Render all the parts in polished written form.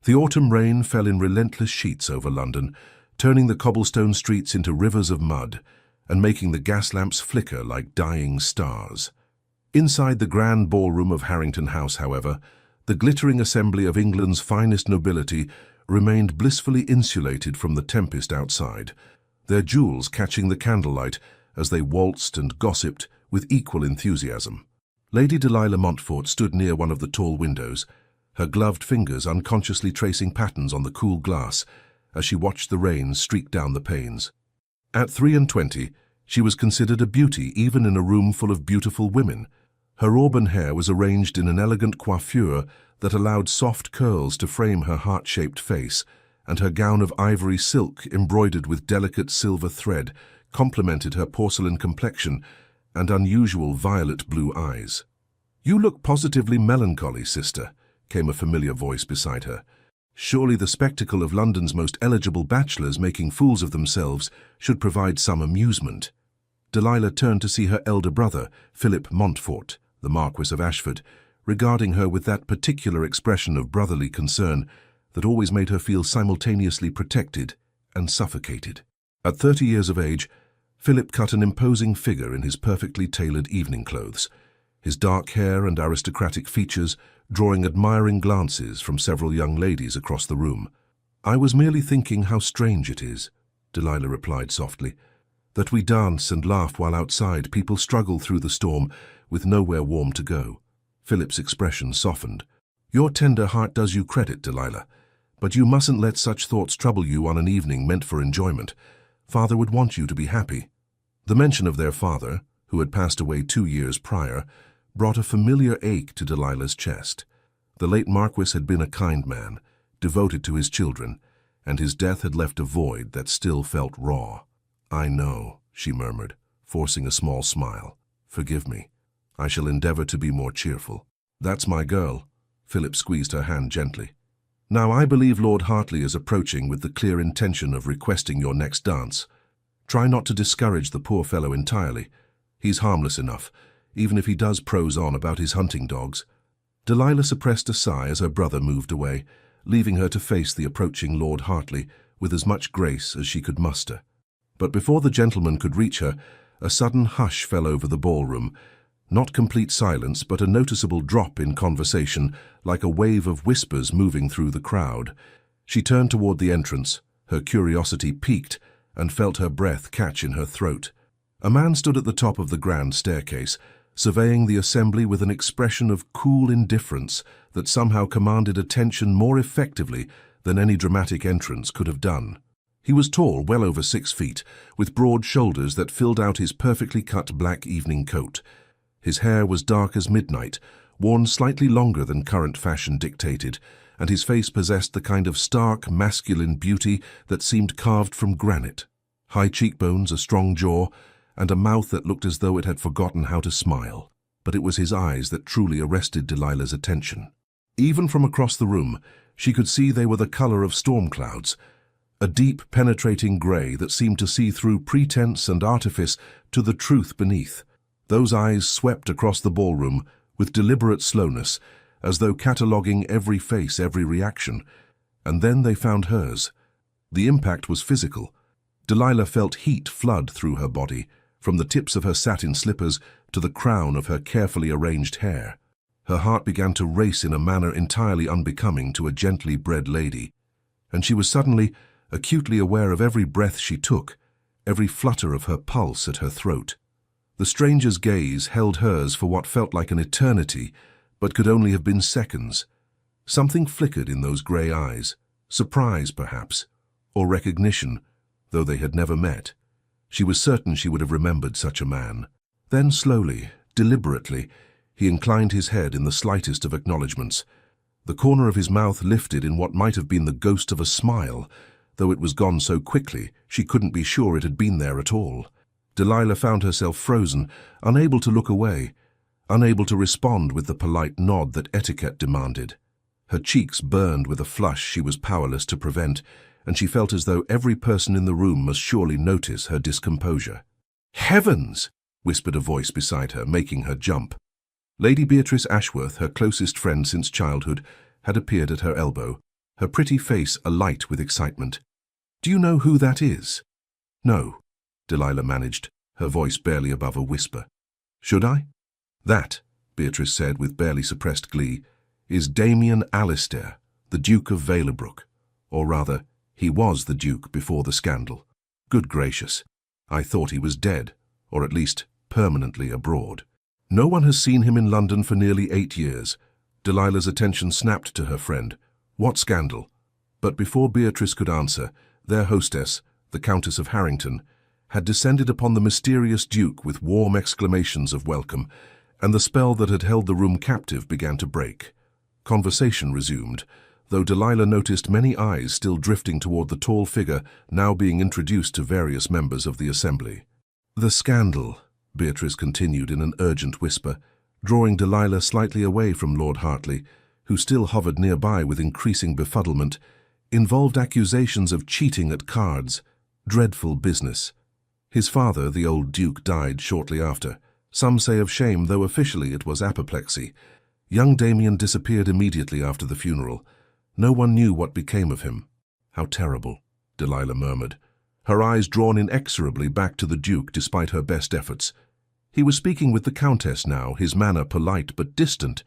The autumn rain fell in relentless sheets over London, turning the cobblestone streets into rivers of mud and making the gas lamps flicker like dying stars. Inside the grand ballroom of Harrington House, however, the glittering assembly of England's finest nobility remained blissfully insulated from the tempest outside, their jewels catching the candlelight as they waltzed and gossiped with equal enthusiasm. Lady Delilah Montfort stood near one of the tall windows, her gloved fingers unconsciously tracing patterns on the cool glass as she watched the rain streak down the panes. At 23, she was considered a beauty even in a room full of beautiful women. Her auburn hair was arranged in an elegant coiffure that allowed soft curls to frame her heart-shaped face, and her gown of ivory silk embroidered with delicate silver thread complemented her porcelain complexion and unusual violet blue eyes. "You look positively melancholy, sister," came a familiar voice beside her. "Surely the spectacle of London's most eligible bachelors making fools of themselves should provide some amusement." Delilah turned to see her elder brother, Philip Montfort, the Marquis of Ashford, regarding her with that particular expression of brotherly concern that always made her feel simultaneously protected and suffocated. At 30 years of age, Philip cut an imposing figure in his perfectly tailored evening clothes, his dark hair and aristocratic features drawing admiring glances from several young ladies across the room. "I was merely thinking how strange it is," Delilah replied softly, "that we dance and laugh while outside people struggle through the storm with nowhere warm to go." Philip's expression softened. "Your tender heart does you credit, Delilah, but you mustn't let such thoughts trouble you on an evening meant for enjoyment. Father would want you to be happy." The mention of their father, who had passed away 2 years prior, brought a familiar ache to Delilah's chest. The late Marquis had been a kind man, devoted to his children, and his death had left a void that still felt raw. "I know," she murmured, forcing a small smile. "Forgive me. I shall endeavor to be more cheerful." "That's my girl." Philip squeezed her hand gently. "Now I believe Lord Hartley is approaching with the clear intention of requesting your next dance. Try not to discourage the poor fellow entirely. He's harmless enough, even if he does prose on about his hunting dogs." Delilah suppressed a sigh as her brother moved away, leaving her to face the approaching Lord Hartley with as much grace as she could muster. But before the gentleman could reach her, a sudden hush fell over the ballroom. Not complete silence, but a noticeable drop in conversation, like a wave of whispers moving through the crowd. She turned toward the entrance, her curiosity piqued, and felt her breath catch in her throat. A man stood at the top of the grand staircase, surveying the assembly with an expression of cool indifference that somehow commanded attention more effectively than any dramatic entrance could have done. He was tall, well over 6 feet, with broad shoulders that filled out his perfectly cut black evening coat. His hair was dark as midnight, worn slightly longer than current fashion dictated, and his face possessed the kind of stark, masculine beauty that seemed carved from granite. High cheekbones, a strong jaw, and a mouth that looked as though it had forgotten how to smile. But it was his eyes that truly arrested Delilah's attention. Even from across the room, she could see they were the color of storm clouds, a deep, penetrating gray that seemed to see through pretense and artifice to the truth beneath. Those eyes swept across the ballroom with deliberate slowness, as though cataloguing every face, every reaction, and then they found hers. The impact was physical. Delilah felt heat flood through her body, from the tips of her satin slippers to the crown of her carefully arranged hair. Her heart began to race in a manner entirely unbecoming to a gently bred lady, and she was suddenly acutely aware of every breath she took, every flutter of her pulse at her throat. The stranger's gaze held hers for what felt like an eternity, but could only have been seconds. Something flickered in those grey eyes, surprise perhaps, or recognition, though they had never met. She was certain she would have remembered such a man. Then slowly, deliberately, he inclined his head in the slightest of acknowledgments. The corner of his mouth lifted in what might have been the ghost of a smile, though it was gone so quickly she couldn't be sure it had been there at all. Delilah found herself frozen, unable to look away, unable to respond with the polite nod that etiquette demanded. Her cheeks burned with a flush she was powerless to prevent, and she felt as though every person in the room must surely notice her discomposure. "Heavens!" whispered a voice beside her, making her jump. Lady Beatrice Ashworth, her closest friend since childhood, had appeared at her elbow. her pretty face alight with excitement. "Do you know who that is?" "No," Delilah managed, her voice barely above a whisper. "Should I?" "That," Beatrice said with barely suppressed glee, "is Damien Alistair, the Duke of Valebrook. Or rather, he was the Duke before the scandal. Good gracious, I thought he was dead, or at least permanently abroad. No one has seen him in London for nearly 8 years. Delilah's attention snapped to her friend. What scandal? But before Beatrice could answer, their hostess, the Countess of Harrington, had descended upon the mysterious Duke with warm exclamations of welcome, and the spell that had held the room captive began to break. Conversation resumed, though Delilah noticed many eyes still drifting toward the tall figure now being introduced to various members of the assembly. "The scandal," Beatrice continued in an urgent whisper, drawing Delilah slightly away from Lord Hartley, who still hovered nearby with increasing befuddlement, involved accusations of cheating at cards. Dreadful business. His father, the old Duke, died shortly after. Some say of shame, though officially it was apoplexy. Young Damien disappeared immediately after the funeral. No one knew what became of him. "How terrible," Delilah murmured, her eyes drawn inexorably back to the Duke despite her best efforts. He was speaking with the Countess now, his manner polite but distant,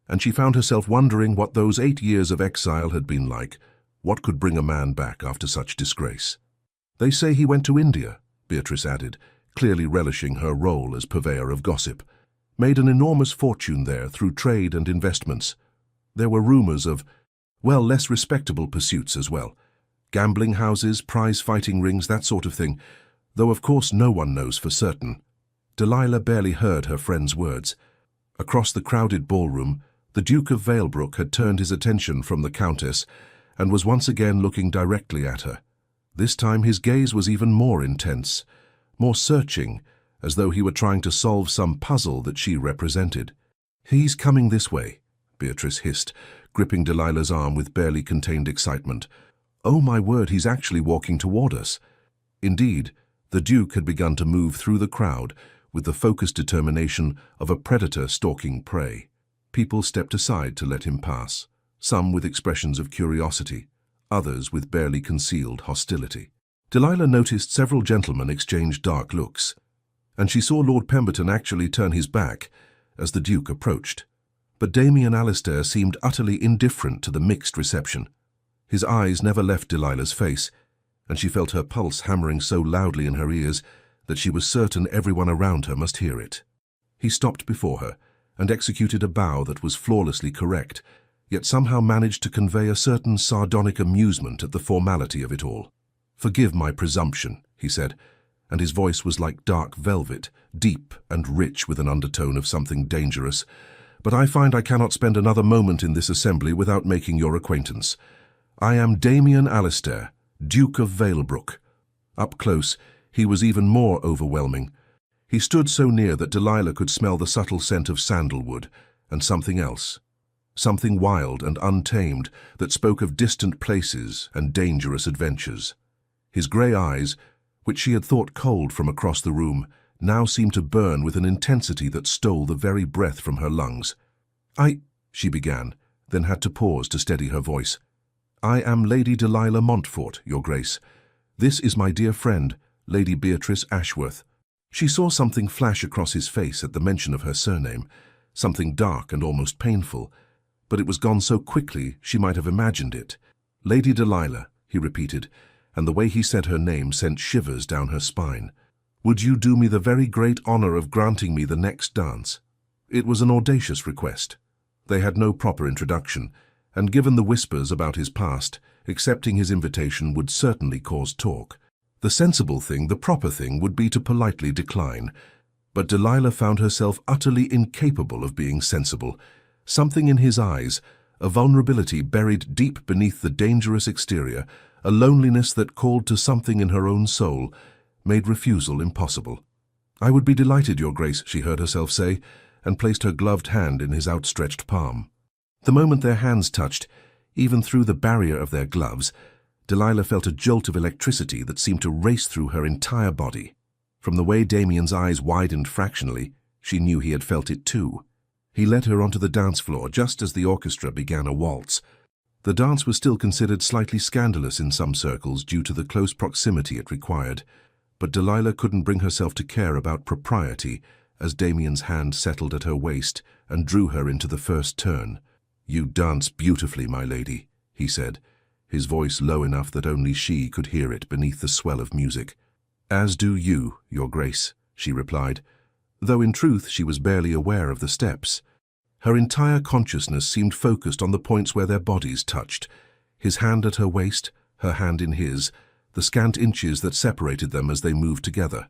and she found herself wondering what those 8 years of exile had been like. What could bring a man back after such disgrace? "They say he went to India," Beatrice added, clearly relishing her role as purveyor of gossip. "Made an enormous fortune there through trade and investments. There were rumors of, well, less respectable pursuits as well. Gambling houses, prize-fighting rings, that sort of thing, though of course no one knows for certain." Delilah barely heard her friend's words. Across the crowded ballroom, the Duke of Valebrook had turned his attention from the Countess and was once again looking directly at her. This time his gaze was even more intense, more searching, as though he were trying to solve some puzzle that she represented. "He's coming this way," Beatrice hissed, gripping Delilah's arm with barely contained excitement. "Oh my word, he's actually walking toward us." Indeed, the Duke had begun to move through the crowd with the focused determination of a predator stalking prey. People stepped aside to let him pass, some with expressions of curiosity, others with barely concealed hostility. Delilah noticed several gentlemen exchange dark looks, and she saw Lord Pemberton actually turn his back as the Duke approached. But Damien Alistair seemed utterly indifferent to the mixed reception. His eyes never left Delilah's face, and she felt her pulse hammering so loudly in her ears that she was certain everyone around her must hear it. He stopped before her and executed a bow that was flawlessly correct, yet somehow managed to convey a certain sardonic amusement at the formality of it all. "Forgive my presumption," he said, and his voice was like dark velvet, deep and rich with an undertone of something dangerous. "But I find I cannot spend another moment in this assembly without making your acquaintance. I am Damien Alistair, Duke of Valebrook." Up close, he was even more overwhelming. He stood so near that Delilah could smell the subtle scent of sandalwood and something else. Something wild and untamed that spoke of distant places and dangerous adventures. His grey eyes, which she had thought cold from across the room, now seemed to burn with an intensity that stole the very breath from her lungs. She began, then had to pause to steady her voice. "I am Lady Delilah Montfort, Your Grace. This is my dear friend, Lady Beatrice Ashworth." She saw something flash across his face at the mention of her surname, something dark and almost painful, but it was gone so quickly she might have imagined it. "Lady Delilah," he repeated, and the way he said her name sent shivers down her spine. "Would you do me the very great honor of granting me the next dance?" It was an audacious request. They had no proper introduction, and given the whispers about his past, accepting his invitation would certainly cause talk. The sensible thing, the proper thing, would be to politely decline. But Delilah found herself utterly incapable of being sensible. Something in his eyes, a vulnerability buried deep beneath the dangerous exterior, a loneliness that called to something in her own soul, made refusal impossible. "I would be delighted, Your Grace," she heard herself say, and placed her gloved hand in his outstretched palm. The moment their hands touched, even through the barrier of their gloves, Delilah felt a jolt of electricity that seemed to race through her entire body. From the way Damien's eyes widened fractionally, she knew he had felt it too. He led her onto the dance floor just as the orchestra began a waltz. The dance was still considered slightly scandalous in some circles due to the close proximity it required, but Delilah couldn't bring herself to care about propriety as Damien's hand settled at her waist and drew her into the first turn. "You dance beautifully, my lady," he said, his voice low enough that only she could hear it beneath the swell of music. "As do you, Your Grace," she replied, though in truth she was barely aware of the steps. Her entire consciousness seemed focused on the points where their bodies touched, his hand at her waist, her hand in his, the scant inches that separated them as they moved together.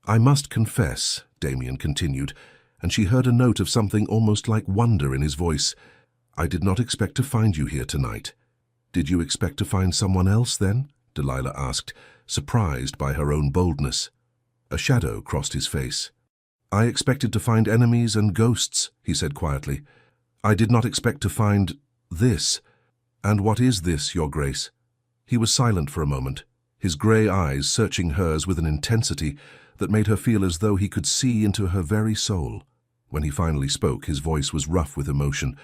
"I must confess," Damien continued, and she heard a note of something almost like wonder in his voice, "I did not expect to find you here tonight." "Did you expect to find someone else, then?" Delilah asked, surprised by her own boldness. A shadow crossed his face. "I expected to find enemies and ghosts," he said quietly. "I did not expect to find this." "And what is this, Your Grace?" He was silent for a moment, his grey eyes searching hers with an intensity that made her feel as though he could see into her very soul. When he finally spoke, his voice was rough with emotion.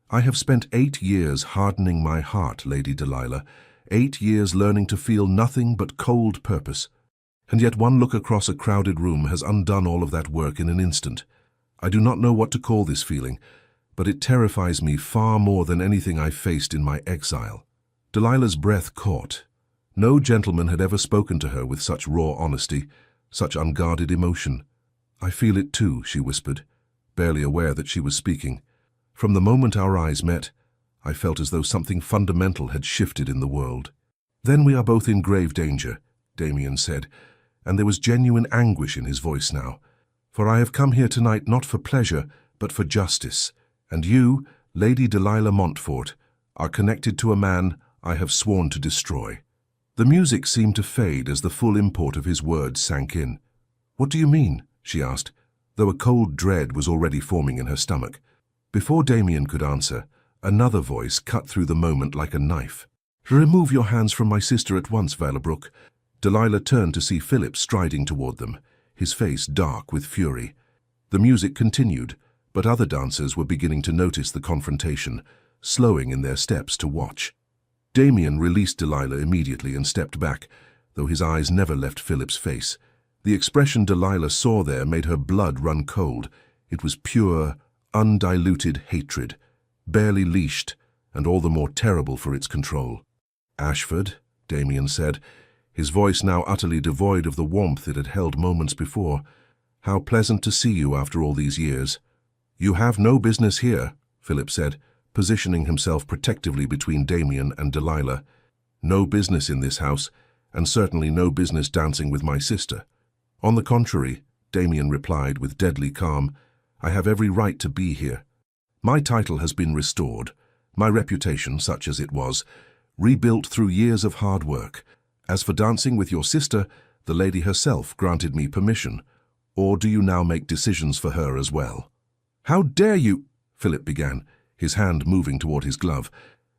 "I have spent 8 years hardening my heart, Lady Delilah, 8 years learning to feel nothing but cold purpose. And yet one look across a crowded room has undone all of that work in an instant. I do not know what to call this feeling, but it terrifies me far more than anything I faced in my exile." Delilah's breath caught. No gentleman had ever spoken to her with such raw honesty, such unguarded emotion. "I feel it too," she whispered, barely aware that she was speaking. "From the moment our eyes met, I felt as though something fundamental had shifted in the world." "Then we are both in grave danger," Damien said, and there was genuine anguish in his voice now. "For I have come here tonight not for pleasure, but for justice. And you, Lady Delilah Montfort, are connected to a man I have sworn to destroy." The music seemed to fade as the full import of his words sank in. "What do you mean?" she asked, though a cold dread was already forming in her stomach. Before Damien could answer, another voice cut through the moment like a knife. "Remove your hands from my sister at once, Valebrook." Delilah turned to see Philip striding toward them, his face dark with fury. The music continued, but other dancers were beginning to notice the confrontation, slowing in their steps to watch. Damien released Delilah immediately and stepped back, though his eyes never left Philip's face. The expression Delilah saw there made her blood run cold. It was pure, undiluted hatred, barely leashed, and all the more terrible for its control. "Ashford," Damien said, his voice now utterly devoid of the warmth it had held moments before, "how pleasant to see you after all these years." "You have no business here," Philip said, positioning himself protectively between Damien and Delilah. "No business in this house, and certainly no business dancing with my sister." "On the contrary," Damien replied with deadly calm, "I have every right to be here. My title has been restored, my reputation, such as it was, rebuilt through years of hard work. As for dancing with your sister, the lady herself granted me permission. Or do you now make decisions for her as well?" "How dare you?" Philip began, his hand moving toward his glove,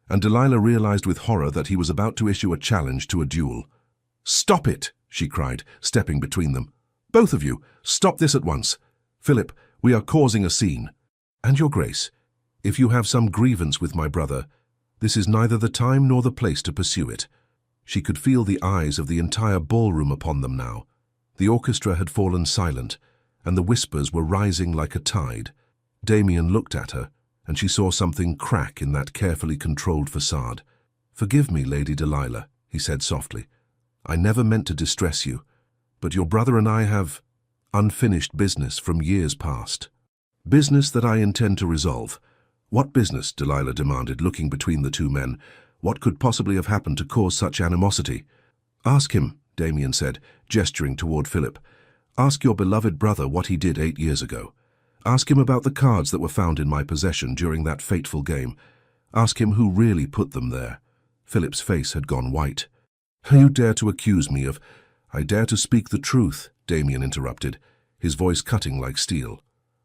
and Delilah realized with horror that he was about to issue a challenge to a duel. "Stop it!" she cried, stepping between them. "Both of you, stop this at once. Philip, we are causing a scene. And Your Grace, if you have some grievance with my brother, this is neither the time nor the place to pursue it." She could feel the eyes of the entire ballroom upon them now. The orchestra had fallen silent, and the whispers were rising like a tide. Damien looked at her, and she saw something crack in that carefully controlled facade. "Forgive me, Lady Delilah," he said softly. "I never meant to distress you, but your brother and I have unfinished business from years past. Business that I intend to resolve." "What business?" Delilah demanded, looking between the two men. "What could possibly have happened to cause such animosity?" "Ask him," Damien said, gesturing toward Philip. "Ask your beloved brother what he did 8 years ago. Ask him about the cards that were found in my possession during that fateful game. Ask him who really put them there." Philip's face had gone white. "You dare to accuse me of—" "I dare to speak the truth," Damien interrupted, his voice cutting like steel.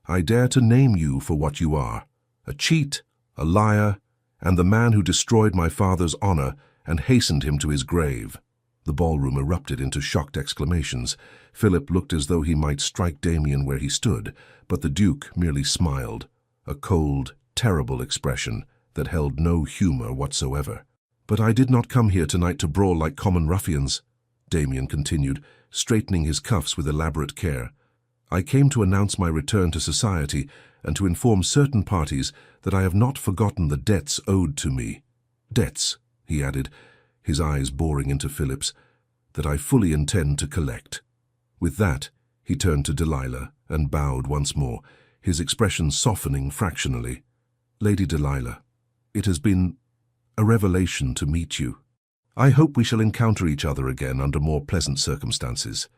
"I dare to name you for what you are. A cheat, a liar, and the man who destroyed my father's honor and hastened him to his grave." The ballroom erupted into shocked exclamations. Philip looked as though he might strike Damien where he stood, but the Duke merely smiled, a cold, terrible expression, that held no humor whatsoever. "But I did not come here tonight to brawl like common ruffians," Damien continued, straightening his cuffs with elaborate care. "I came to announce my return to society and to inform certain parties that I have not forgotten the debts owed to me. Debts," he added, his eyes boring into Philip's, "that I fully intend to collect." With that, he turned to Delilah and bowed once more, his expression softening fractionally. "Lady Delilah, it has been a revelation to meet you. I hope we shall encounter each other again under more pleasant circumstances."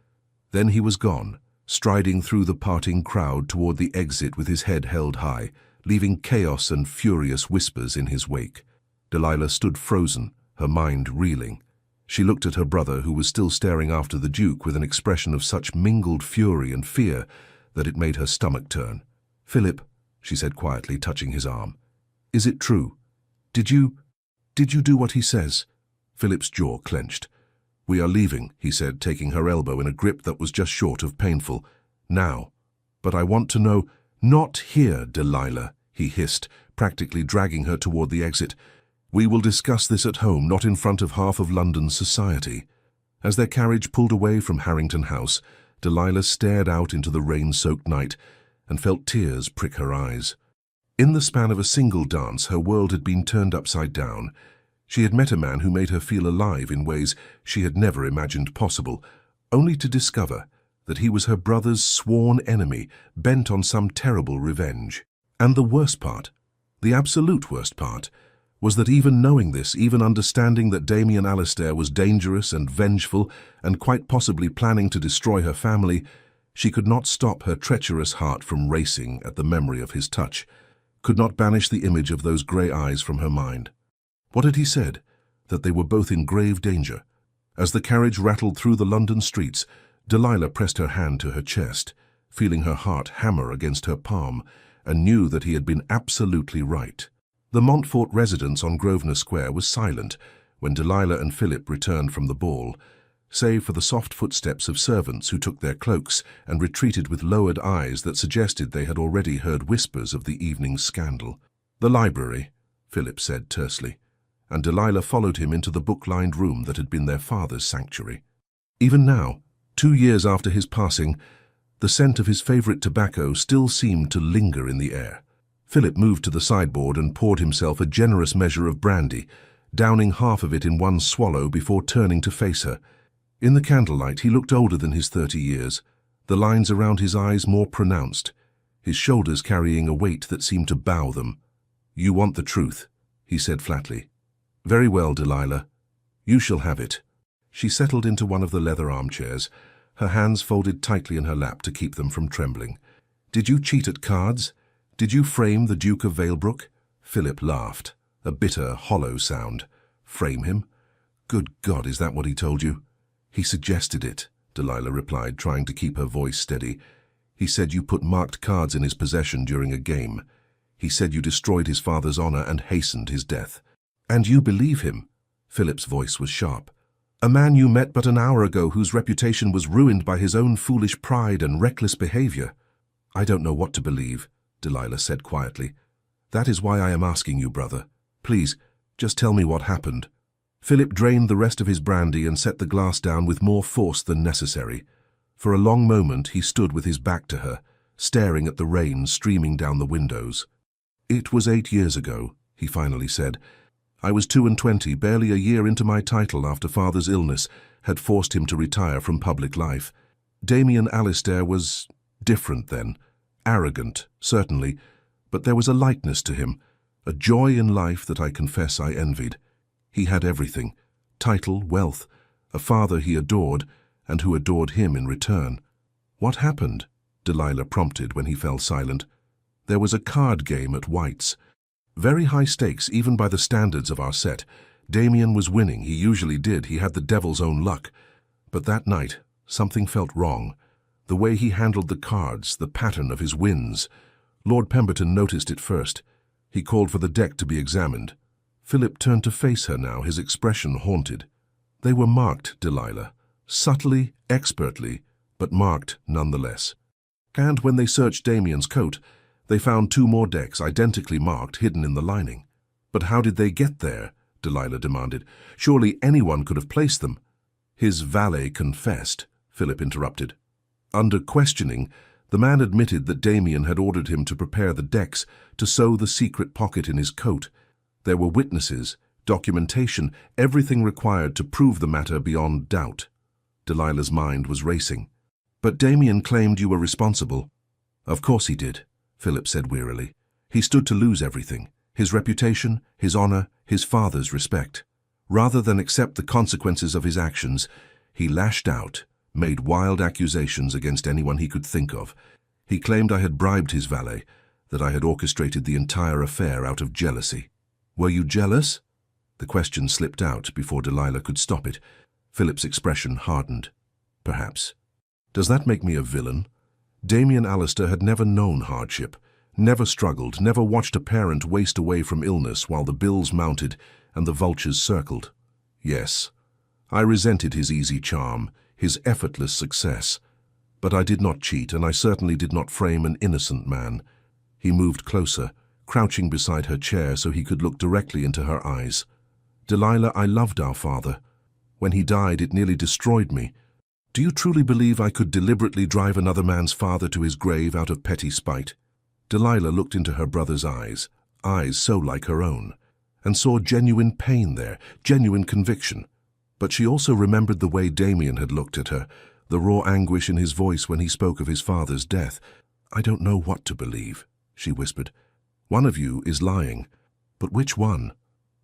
Then he was gone, striding through the parting crowd toward the exit with his head held high, leaving chaos and furious whispers in his wake. Delilah stood frozen, her mind reeling. She looked at her brother, who was still staring after the Duke with an expression of such mingled fury and fear that it made her stomach turn. "Philip," she said quietly, touching his arm, "is it true? Did you do what he says?" Philip's jaw clenched. "We are leaving," he said, taking her elbow in a grip that was just short of painful. "Now. But I want to know—" "Not here, Delilah," he hissed, practically dragging her toward the exit. "We will discuss this at home, not in front of half of London's society." As their carriage pulled away from Harrington House, Delilah stared out into the rain-soaked night and felt tears prick her eyes. In the span of a single dance, her world had been turned upside down. She had met a man who made her feel alive in ways she had never imagined possible, only to discover that he was her brother's sworn enemy, bent on some terrible revenge. And the worst part, the absolute worst part, was that even knowing this, even understanding that Damien Alistair was dangerous and vengeful and quite possibly planning to destroy her family, she could not stop her treacherous heart from racing at the memory of his touch, could not banish the image of those grey eyes from her mind. What had he said? That they were both in grave danger. As the carriage rattled through the London streets, Delilah pressed her hand to her chest, feeling her heart hammer against her palm, and knew that he had been absolutely right. The Montfort residence on Grosvenor Square was silent when Delilah and Philip returned from the ball, save for the soft footsteps of servants who took their cloaks and retreated with lowered eyes that suggested they had already heard whispers of the evening's scandal. "The library," Philip said tersely, and Delilah followed him into the book-lined room that had been their father's sanctuary. Even now, 2 years after his passing, the scent of his favorite tobacco still seemed to linger in the air. Philip moved to the sideboard and poured himself a generous measure of brandy, downing half of it in one swallow before turning to face her. In the candlelight, he looked older than his 30 years, the lines around his eyes more pronounced, his shoulders carrying a weight that seemed to bow them. "You want the truth," he said flatly. "Very well, Delilah. You shall have it." She settled into one of the leather armchairs, her hands folded tightly in her lap to keep them from trembling. "Did you cheat at cards? Did you frame the Duke of Valebrook?" Philip laughed, a bitter, hollow sound. "Frame him? Good God, is that what he told you?" "He suggested it," Delilah replied, trying to keep her voice steady. "He said you put marked cards in his possession during a game. He said you destroyed his father's honor and hastened his death." "And you believe him?" Philip's voice was sharp. "A man you met but an hour ago whose reputation was ruined by his own foolish pride and reckless behavior." "I don't know what to believe," Delilah said quietly. "That is why I am asking you, brother. Please, just tell me what happened." Philip drained the rest of his brandy and set the glass down with more force than necessary. For a long moment he stood with his back to her, staring at the rain streaming down the windows. "It was 8 years ago," he finally said. "I was 22, barely a year into my title after father's illness had forced him to retire from public life. Damien Alistair was different then. Arrogant, certainly, but there was a lightness to him, a joy in life that I confess I envied. He had everything: title, wealth, a father he adored, and who adored him in return." "What happened?" Delilah prompted when he fell silent. "There was a card game at White's. Very high stakes, even by the standards of our set. Damien was winning, he usually did, he had the devil's own luck. But that night, something felt wrong. The way he handled the cards, the pattern of his wins. Lord Pemberton noticed it first. He called for the deck to be examined." Philip turned to face her now, his expression haunted. "They were marked, Delilah. Subtly, expertly, but marked nonetheless. And when they searched Damien's coat, they found 2 more decks, identically marked, hidden in the lining. But how did they get there? Delilah demanded. Surely anyone could have placed them. His valet confessed, Philip interrupted. Under questioning, the man admitted that Damien had ordered him to prepare the decks to sew the secret pocket in his coat. There were witnesses, documentation, everything required to prove the matter beyond doubt. Delilah's mind was racing. But Damien claimed you were responsible. Of course he did, Philip said wearily. He stood to lose everything, his reputation, his honor, his father's respect. Rather than accept the consequences of his actions, he lashed out, made wild accusations against anyone he could think of. He claimed I had bribed his valet, that I had orchestrated the entire affair out of jealousy. Were you jealous? The question slipped out before Delilah could stop it. Philip's expression hardened. Perhaps. Does that make me a villain? Damien Alistair had never known hardship, never struggled, never watched a parent waste away from illness while the bills mounted and the vultures circled. Yes, I resented his easy charm, his effortless success. But I did not cheat, and I certainly did not frame an innocent man. He moved closer, crouching beside her chair so he could look directly into her eyes. Delilah, I loved our father. When he died, it nearly destroyed me. Do you truly believe I could deliberately drive another man's father to his grave out of petty spite? Delilah looked into her brother's eyes so like her own, and saw genuine pain there, genuine conviction. But she also remembered the way Damien had looked at her, the raw anguish in his voice when he spoke of his father's death. I don't know what to believe, she whispered. One of you is lying. But which one?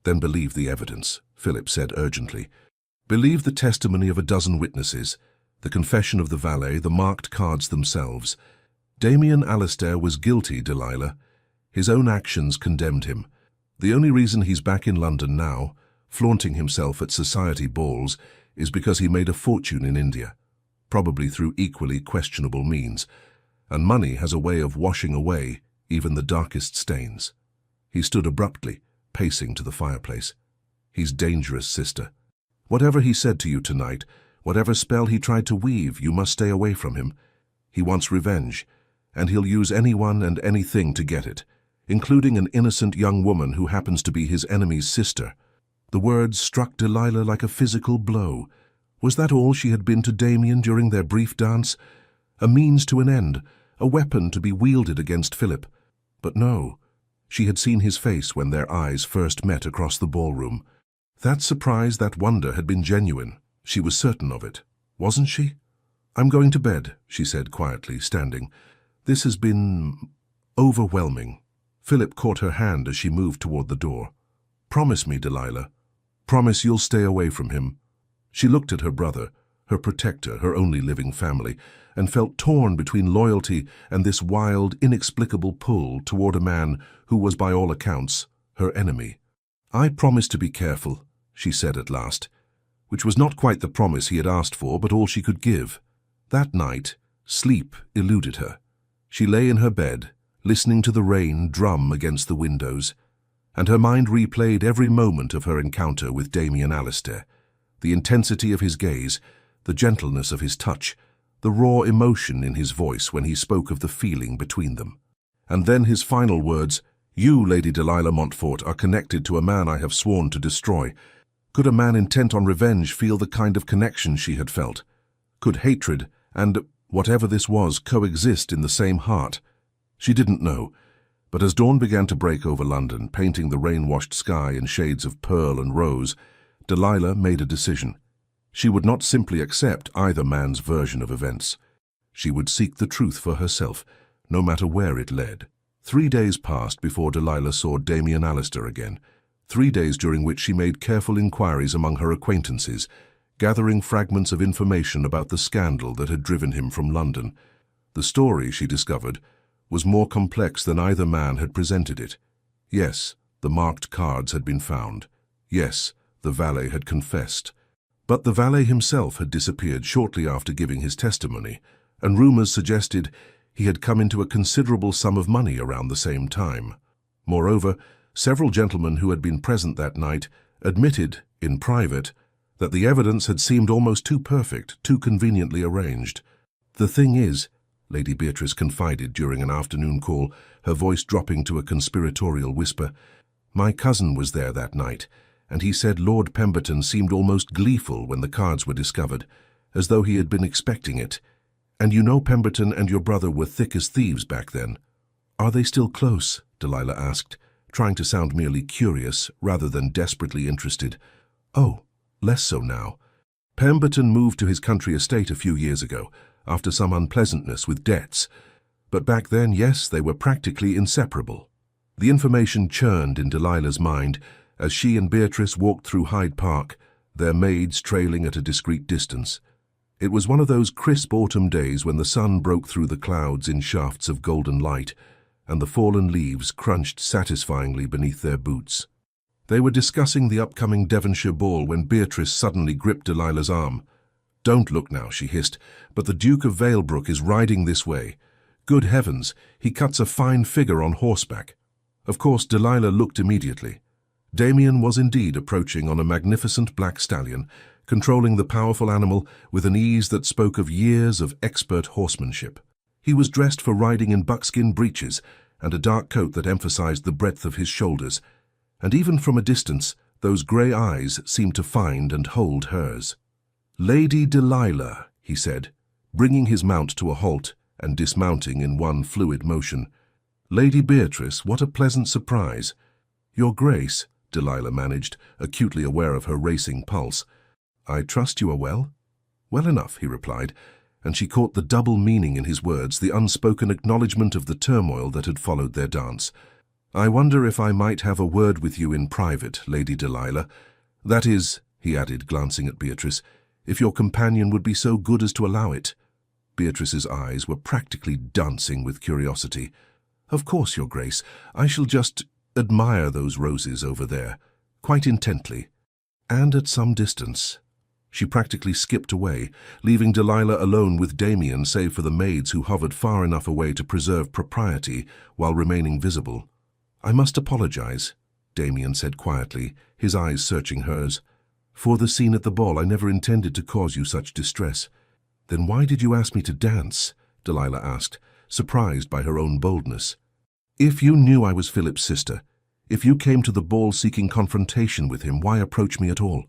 Then believe the evidence, Philip said urgently. Believe the testimony of a dozen witnesses, the confession of the valet, the marked cards themselves. Damien Alistair was guilty, Delilah. His own actions condemned him. The only reason he's back in London now, flaunting himself at society balls, is because he made a fortune in India, probably through equally questionable means, and money has a way of washing away even the darkest stains. He stood abruptly, pacing to the fireplace. He's dangerous, sister. Whatever he said to you tonight, whatever spell he tried to weave, you must stay away from him. He wants revenge, and he'll use anyone and anything to get it, including an innocent young woman who happens to be his enemy's sister. The words struck Delilah like a physical blow. Was that all she had been to Damien during their brief dance? A means to an end, a weapon to be wielded against Philip. But no, she had seen his face when their eyes first met across the ballroom. That surprise, that wonder had been genuine. She was certain of it, wasn't she? I'm going to bed, she said quietly, standing. This has been overwhelming. Philip caught her hand as she moved toward the door. Promise me, Delilah. Promise you'll stay away from him. She looked at her brother, her protector, her only living family, and felt torn between loyalty and this wild, inexplicable pull toward a man who was, by all accounts, her enemy. I promise to be careful, she said at last, which was not quite the promise he had asked for, but all she could give. That night, sleep eluded her. She lay in her bed, listening to the rain drum against the windows, and her mind replayed every moment of her encounter with Damien Alistair, the intensity of his gaze, the gentleness of his touch, the raw emotion in his voice when he spoke of the feeling between them. And then his final words, "You, Lady Delilah Montfort, are connected to a man I have sworn to destroy." Could a man intent on revenge feel the kind of connection she had felt? Could hatred and whatever this was coexist in the same heart? She didn't know, but as dawn began to break over London, painting the rain-washed sky in shades of pearl and rose, Delilah made a decision. She would not simply accept either man's version of events. She would seek the truth for herself, no matter where it led. 3 days passed before Delilah saw Damien Alistair again, 3 days during which she made careful inquiries among her acquaintances, gathering fragments of information about the scandal that had driven him from London. The story, she discovered, was more complex than either man had presented it. Yes, the marked cards had been found. Yes, the valet had confessed. But the valet himself had disappeared shortly after giving his testimony, and rumors suggested he had come into a considerable sum of money around the same time. Moreover, several gentlemen who had been present that night admitted, in private, that the evidence had seemed almost too perfect, too conveniently arranged. The thing is, Lady Beatrice confided during an afternoon call, her voice dropping to a conspiratorial whisper, My cousin was there that night, and he said Lord Pemberton seemed almost gleeful when the cards were discovered, as though he had been expecting it. And you know Pemberton and your brother were thick as thieves back then. Are they still close? Delilah asked, trying to sound merely curious rather than desperately interested. Oh, less so now. Pemberton moved to his country estate a few years ago, after some unpleasantness with debts. But back then, yes, they were practically inseparable. The information churned in Delilah's mind as she and Beatrice walked through Hyde Park, their maids trailing at a discreet distance. It was one of those crisp autumn days when the sun broke through the clouds in shafts of golden light, and the fallen leaves crunched satisfyingly beneath their boots. They were discussing the upcoming Devonshire ball when Beatrice suddenly gripped Delilah's arm. "Don't look now," she hissed, "but the Duke of Valebrook is riding this way. Good heavens, he cuts a fine figure on horseback." Of course, Delilah looked immediately. Damien was indeed approaching on a magnificent black stallion, controlling the powerful animal with an ease that spoke of years of expert horsemanship. He was dressed for riding in buckskin breeches and a dark coat that emphasized the breadth of his shoulders, and even from a distance, those grey eyes seemed to find and hold hers. "Lady Delilah," he said, bringing his mount to a halt and dismounting in one fluid motion. "Lady Beatrice, what a pleasant surprise." "Your Grace," Delilah managed, acutely aware of her racing pulse. "I trust you are well?" "Well enough," he replied, and she caught the double meaning in his words, the unspoken acknowledgement of the turmoil that had followed their dance. "I wonder if I might have a word with you in private, Lady Delilah. That is," he added, glancing at Beatrice, "if your companion would be so good as to allow it." Beatrice's eyes were practically dancing with curiosity. "Of course, Your Grace. I shall just admire those roses over there, quite intently, and at some distance." She practically skipped away, leaving Delilah alone with Damien save for the maids who hovered far enough away to preserve propriety while remaining visible. "I must apologize," Damien said quietly, his eyes searching hers. "For the scene at the ball, I never intended to cause you such distress." "Then why did you ask me to dance?" Delilah asked, surprised by her own boldness. "If you knew I was Philip's sister, if you came to the ball seeking confrontation with him, why approach me at all?"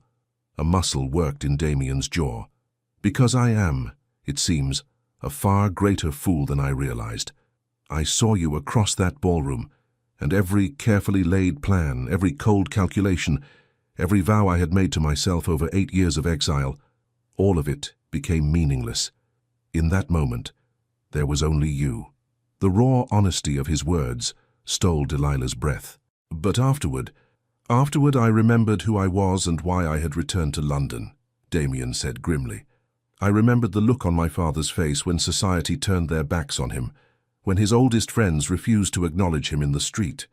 A muscle worked in Damien's jaw. "Because I am, it seems, a far greater fool than I realized. I saw you across that ballroom, and every carefully laid plan, every cold calculation, every vow I had made to myself over 8 years of exile, all of it became meaningless. In that moment, there was only you." The raw honesty of his words stole Delilah's breath. "But afterward I remembered who I was and why I had returned to London," Damien said grimly. "I remembered the look on my father's face when society turned their backs on him, when his oldest friends refused to acknowledge him in the street.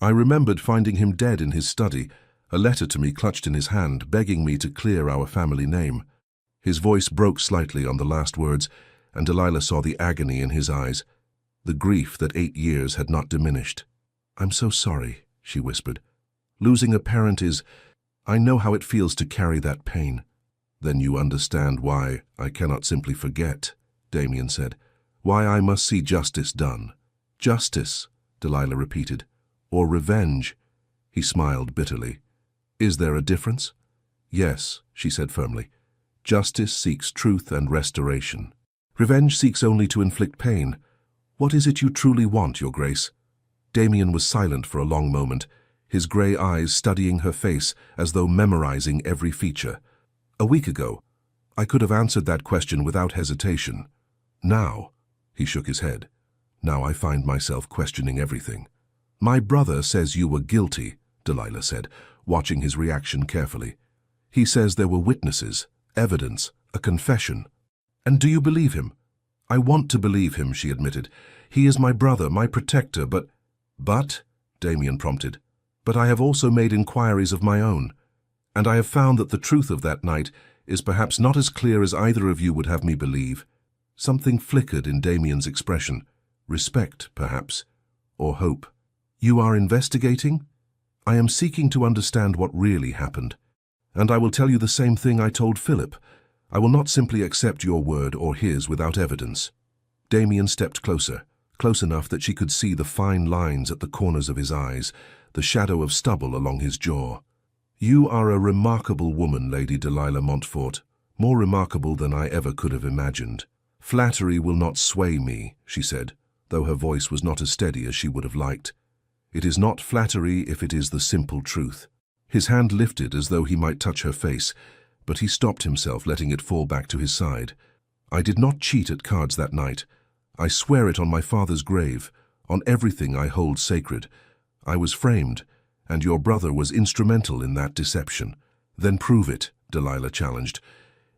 I remembered finding him dead in his study, a letter to me clutched in his hand, begging me to clear our family name." His voice broke slightly on the last words, and Delilah saw the agony in his eyes, the grief that 8 years had not diminished. "I'm so sorry," she whispered. "Losing a parent is... I know how it feels to carry that pain." "Then you understand why I cannot simply forget," Damien said. "Why I must see justice done." "Justice," Delilah repeated. "Or revenge?" He smiled bitterly. "Is there a difference?" "Yes," she said firmly. "Justice seeks truth and restoration. Revenge seeks only to inflict pain. What is it you truly want, Your Grace?" Damien was silent for a long moment, his grey eyes studying her face as though memorizing every feature. "A week ago, I could have answered that question without hesitation. Now," he shook his head, "now I find myself questioning everything." "My brother says you were guilty," Delilah said, watching his reaction carefully. "He says there were witnesses, evidence, a confession." "And do you believe him?" "I want to believe him," she admitted. "He is my brother, my protector, but—" "But?" Damien prompted. "But I have also made inquiries of my own, and I have found that the truth of that night is perhaps not as clear as either of you would have me believe." Something flickered in Damien's expression. Respect, perhaps, or hope. "You are investigating?" "I am seeking to understand what really happened. And I will tell you the same thing I told Philip. I will not simply accept your word or his without evidence." Damien stepped closer, close enough that she could see the fine lines at the corners of his eyes, the shadow of stubble along his jaw. "You are a remarkable woman, Lady Delilah Montfort, more remarkable than I ever could have imagined. Flattery will not sway me," she said, though her voice was not as steady as she would have liked. "It is not flattery if it is the simple truth." His hand lifted as though he might touch her face, but he stopped himself, letting it fall back to his side. "I did not cheat at cards that night. I swear it on my father's grave, on everything I hold sacred. I was framed, and your brother was instrumental in that deception." "Then prove it," Delilah challenged.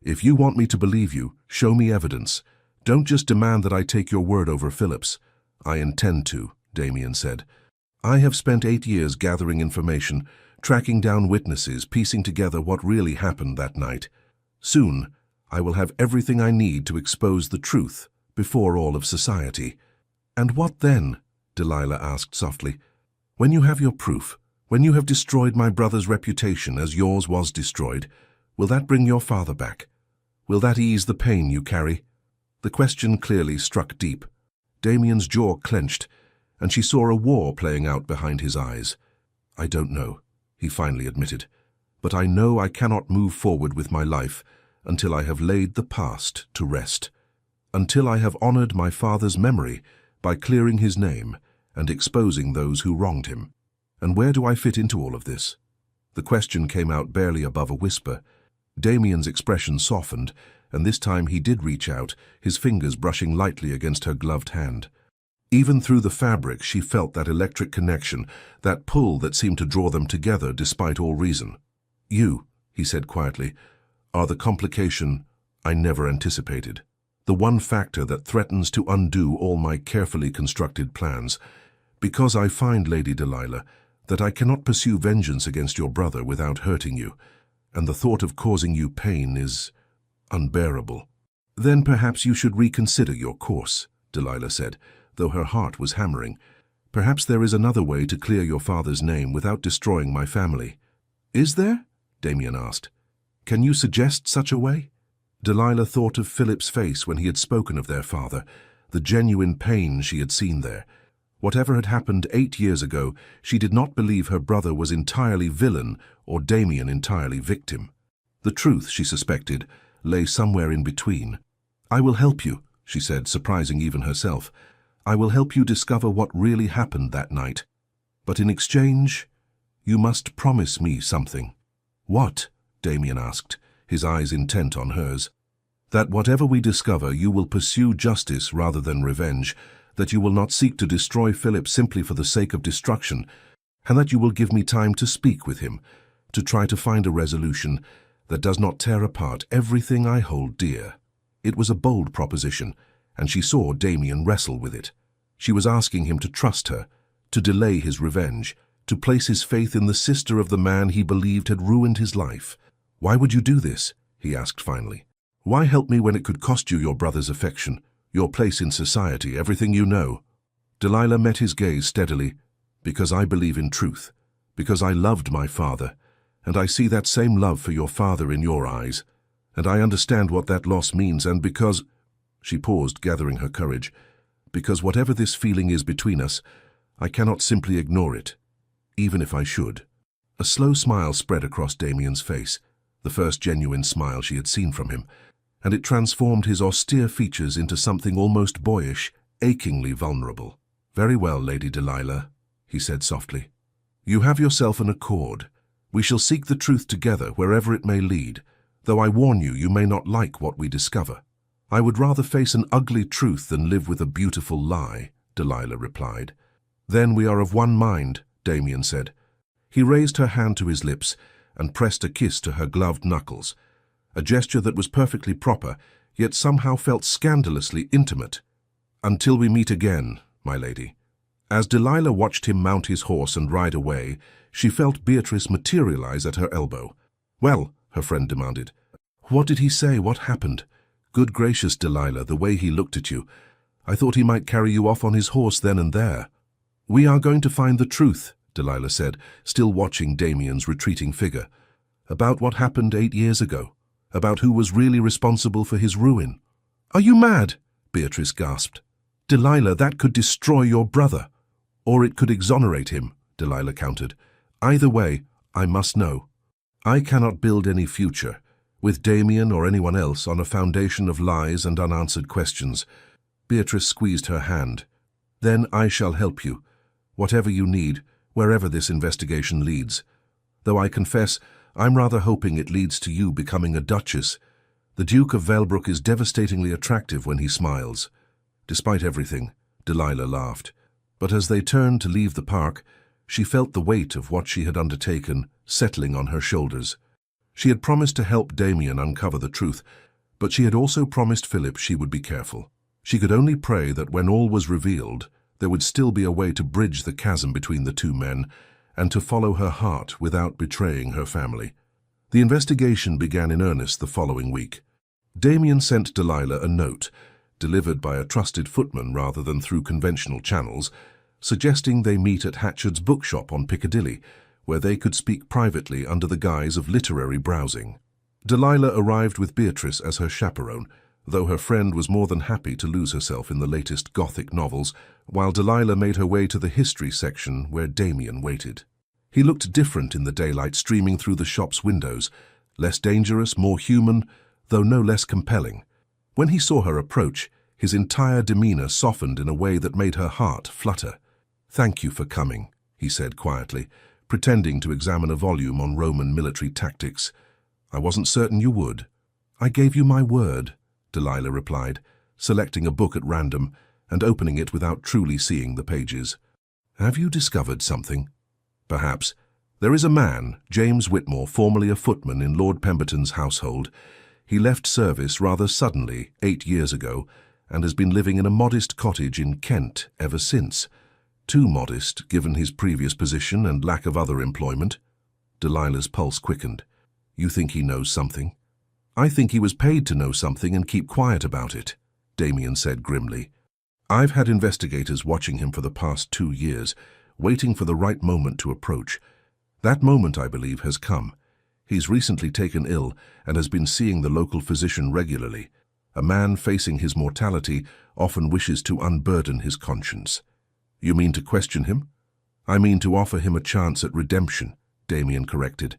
"If you want me to believe you, show me evidence. Don't just demand that I take your word over Philip's." "I intend to," Damien said. "I have spent 8 years gathering information, tracking down witnesses, piecing together what really happened that night. Soon, I will have everything I need to expose the truth before all of society." "And what then?" Delilah asked softly. "When you have your proof, when you have destroyed my brother's reputation as yours was destroyed, will that bring your father back? Will that ease the pain you carry?" The question clearly struck deep. Damien's jaw clenched, and she saw a war playing out behind his eyes. "I don't know," he finally admitted, "but I know I cannot move forward with my life until I have laid the past to rest, until I have honored my father's memory by clearing his name and exposing those who wronged him. And where do I fit into all of this?" The question came out barely above a whisper. Damien's expression softened, and this time he did reach out, his fingers brushing lightly against her gloved hand. Even through the fabric, she felt that electric connection, that pull that seemed to draw them together despite all reason. "You," he said quietly, "are the complication I never anticipated. The one factor that threatens to undo all my carefully constructed plans. Because I find, Lady Delilah, that I cannot pursue vengeance against your brother without hurting you, and the thought of causing you pain is unbearable." "Then perhaps you should reconsider your course," Delilah said, though her heart was hammering. "Perhaps there is another way to clear your father's name without destroying my family." "Is there?" Damien asked. "Can you suggest such a way?" Delilah thought of Philip's face when he had spoken of their father, the genuine pain she had seen there. Whatever had happened 8 years ago, she did not believe her brother was entirely villain or Damien entirely victim. The truth, she suspected, lay somewhere in between. "I will help you," she said, surprising even herself. "I will help you discover what really happened that night. But in exchange, you must promise me something." "What?" Damien asked, his eyes intent on hers. "That whatever we discover, you will pursue justice rather than revenge, that you will not seek to destroy Philip simply for the sake of destruction, and that you will give me time to speak with him, to try to find a resolution that does not tear apart everything I hold dear." It was a bold proposition, and she saw Damien wrestle with it. She was asking him to trust her, to delay his revenge, to place his faith in the sister of the man he believed had ruined his life. "Why would you do this?" he asked finally. "Why help me when it could cost you your brother's affection, your place in society, everything you know?" Delilah met his gaze steadily. "Because I believe in truth, because I loved my father, and I see that same love for your father in your eyes, and I understand what that loss means, and because—" She paused, gathering her courage. "Because whatever this feeling is between us, I cannot simply ignore it, even if I should." A slow smile spread across Damien's face, the first genuine smile she had seen from him, and it transformed his austere features into something almost boyish, achingly vulnerable. "Very well, Lady Delilah," he said softly. "You have yourself an accord. We shall seek the truth together wherever it may lead, though I warn you, you may not like what we discover." "I would rather face an ugly truth than live with a beautiful lie," Delilah replied. "Then we are of one mind," Damien said. He raised her hand to his lips and pressed a kiss to her gloved knuckles, a gesture that was perfectly proper, yet somehow felt scandalously intimate. "Until we meet again, my lady." As Delilah watched him mount his horse and ride away, she felt Beatrice materialize at her elbow. "Well," her friend demanded, "what did he say? What happened?" "Good gracious, Delilah, the way he looked at you. I thought he might carry you off on his horse then and there." "We are going to find the truth," Delilah said, still watching Damien's retreating figure. "About what happened 8 years ago. About who was really responsible for his ruin." "Are you mad?" Beatrice gasped. "Delilah, that could destroy your brother. Or it could exonerate him," Delilah countered. Either way, I must know. I cannot build any future, with Damien or anyone else, on a foundation of lies and unanswered questions. Beatrice squeezed her hand. Then I shall help you, whatever you need, wherever this investigation leads. Though I confess, I'm rather hoping it leads to you becoming a duchess. The Duke of Velbrook is devastatingly attractive when he smiles. Despite everything, Delilah laughed. But as they turned to leave the park, she felt the weight of what she had undertaken settling on her shoulders. She had promised to help Damien uncover the truth, but she had also promised Philip she would be careful. She could only pray that when all was revealed, there would still be a way to bridge the chasm between the two men and to follow her heart without betraying her family. The investigation began in earnest the following week. Damien sent Delilah a note, delivered by a trusted footman rather than through conventional channels, suggesting they meet at Hatchard's bookshop on Piccadilly, where they could speak privately under the guise of literary browsing. Delilah arrived with Beatrice as her chaperone, though her friend was more than happy to lose herself in the latest Gothic novels, while Delilah made her way to the history section where Damien waited. He looked different in the daylight streaming through the shop's windows, less dangerous, more human, though no less compelling. When he saw her approach, his entire demeanor softened in a way that made her heart flutter. "Thank you for coming," he said quietly, pretending to examine a volume on Roman military tactics. "I wasn't certain you would." "I gave you my word," Delilah replied, selecting a book at random and opening it without truly seeing the pages. "Have you discovered something?" "Perhaps. There is a man, James Whitmore, formerly a footman in Lord Pemberton's household. He left service rather suddenly 8 years ago and has been living in a modest cottage in Kent ever since. Too modest, given his previous position and lack of other employment." Delilah's pulse quickened. "You think he knows something?" "I think he was paid to know something and keep quiet about it," Damien said grimly. "I've had investigators watching him for the past 2 years, waiting for the right moment to approach. That moment, I believe, has come. He's recently taken ill and has been seeing the local physician regularly. A man facing his mortality often wishes to unburden his conscience." "You mean to question him?" "I mean to offer him a chance at redemption," Damien corrected,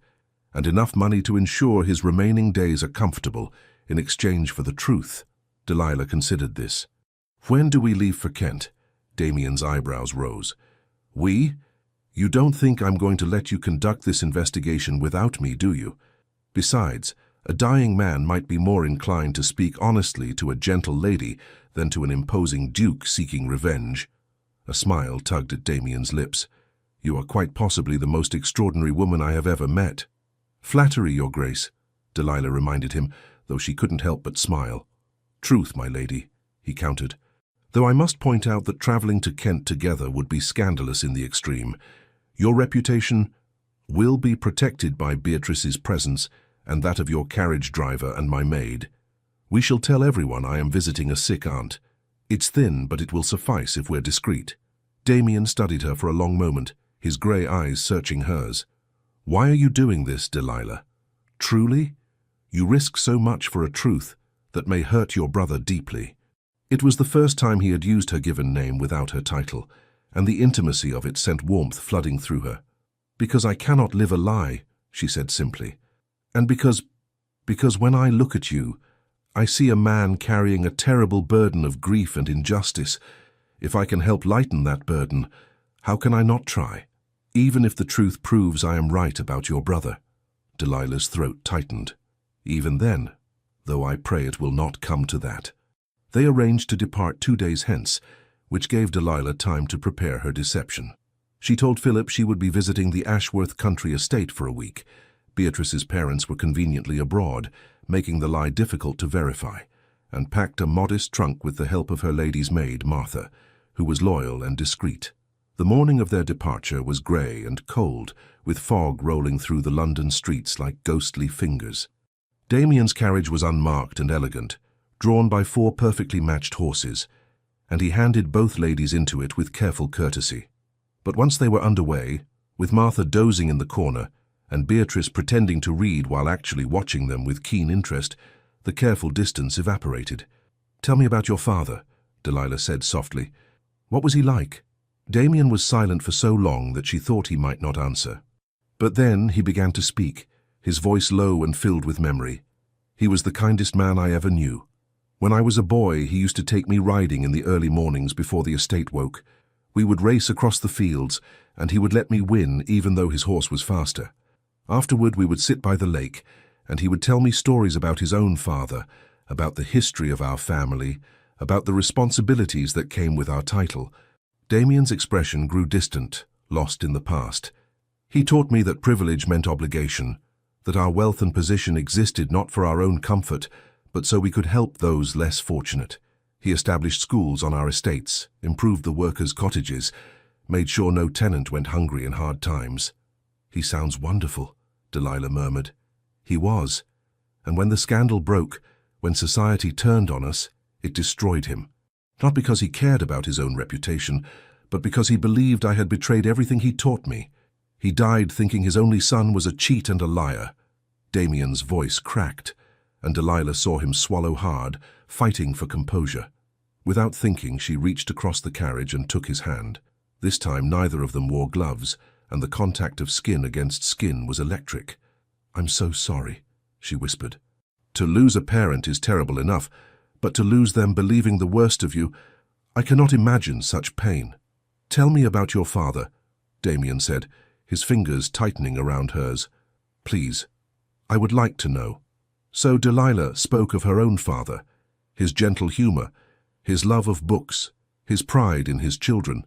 "and enough money to ensure his remaining days are comfortable in exchange for the truth." Delilah considered this. "When do we leave for Kent?" Damien's eyebrows rose. "We? You don't think I'm going to let you conduct this investigation without me, do you? Besides, a dying man might be more inclined to speak honestly to a gentle lady than to an imposing duke seeking revenge." A smile tugged at Damien's lips. "You are quite possibly the most extraordinary woman I have ever met." "Flattery, Your Grace," Delilah reminded him, though she couldn't help but smile. "Truth, my lady," he countered. "Though I must point out that traveling to Kent together would be scandalous in the extreme. Your reputation will be protected by Beatrice's presence and that of your carriage driver and my maid. We shall tell everyone I am visiting a sick aunt. It's thin, but it will suffice if we're discreet." Damien studied her for a long moment, his grey eyes searching hers. "Why are you doing this, Delilah? Truly? You risk so much for a truth that may hurt your brother deeply." It was the first time he had used her given name without her title, and the intimacy of it sent warmth flooding through her. "Because I cannot live a lie," she said simply. "And because when I look at you, I see a man carrying a terrible burden of grief and injustice. If I can help lighten that burden, how can I not try? Even if the truth proves I am right about your brother." Delilah's throat tightened. "Even then, though I pray it will not come to that." They arranged to depart 2 days hence, which gave Delilah time to prepare her deception. She told Philip she would be visiting the Ashworth country estate for a week. Beatrice's parents were conveniently abroad, making the lie difficult to verify, and packed a modest trunk with the help of her lady's maid, Martha, who was loyal and discreet. The morning of their departure was grey and cold, with fog rolling through the London streets like ghostly fingers. Damien's carriage was unmarked and elegant, drawn by 4 perfectly matched horses, and he handed both ladies into it with careful courtesy. But once they were underway, with Martha dozing in the corner and Beatrice pretending to read while actually watching them with keen interest, the careful distance evaporated. "Tell me about your father," Delilah said softly. "What was he like?" Damien was silent for so long that she thought he might not answer. But then he began to speak, his voice low and filled with memory. He was the kindest man I ever knew. When I was a boy, he used to take me riding in the early mornings before the estate woke. We would race across the fields, and he would let me win even though his horse was faster. Afterward, we would sit by the lake, and he would tell me stories about his own father, about the history of our family, about the responsibilities that came with our title. Damien's expression grew distant, lost in the past. He taught me that privilege meant obligation, that our wealth and position existed not for our own comfort, but so we could help those less fortunate. He established schools on our estates, improved the workers' cottages, made sure no tenant went hungry in hard times. "He sounds wonderful," Delilah murmured. He was. And when the scandal broke, when society turned on us, it destroyed him. Not because he cared about his own reputation, but because he believed I had betrayed everything he taught me. He died thinking his only son was a cheat and a liar. Damien's voice cracked, and Delilah saw him swallow hard, fighting for composure. Without thinking, she reached across the carriage and took his hand. This time neither of them wore gloves, and the contact of skin against skin was electric. "I'm so sorry," she whispered. "To lose a parent is terrible enough, but to lose them believing the worst of you, I cannot imagine such pain." "Tell me about your father," Damien said, his fingers tightening around hers. "Please, I would like to know." So Delilah spoke of her own father, his gentle humor, his love of books, his pride in his children.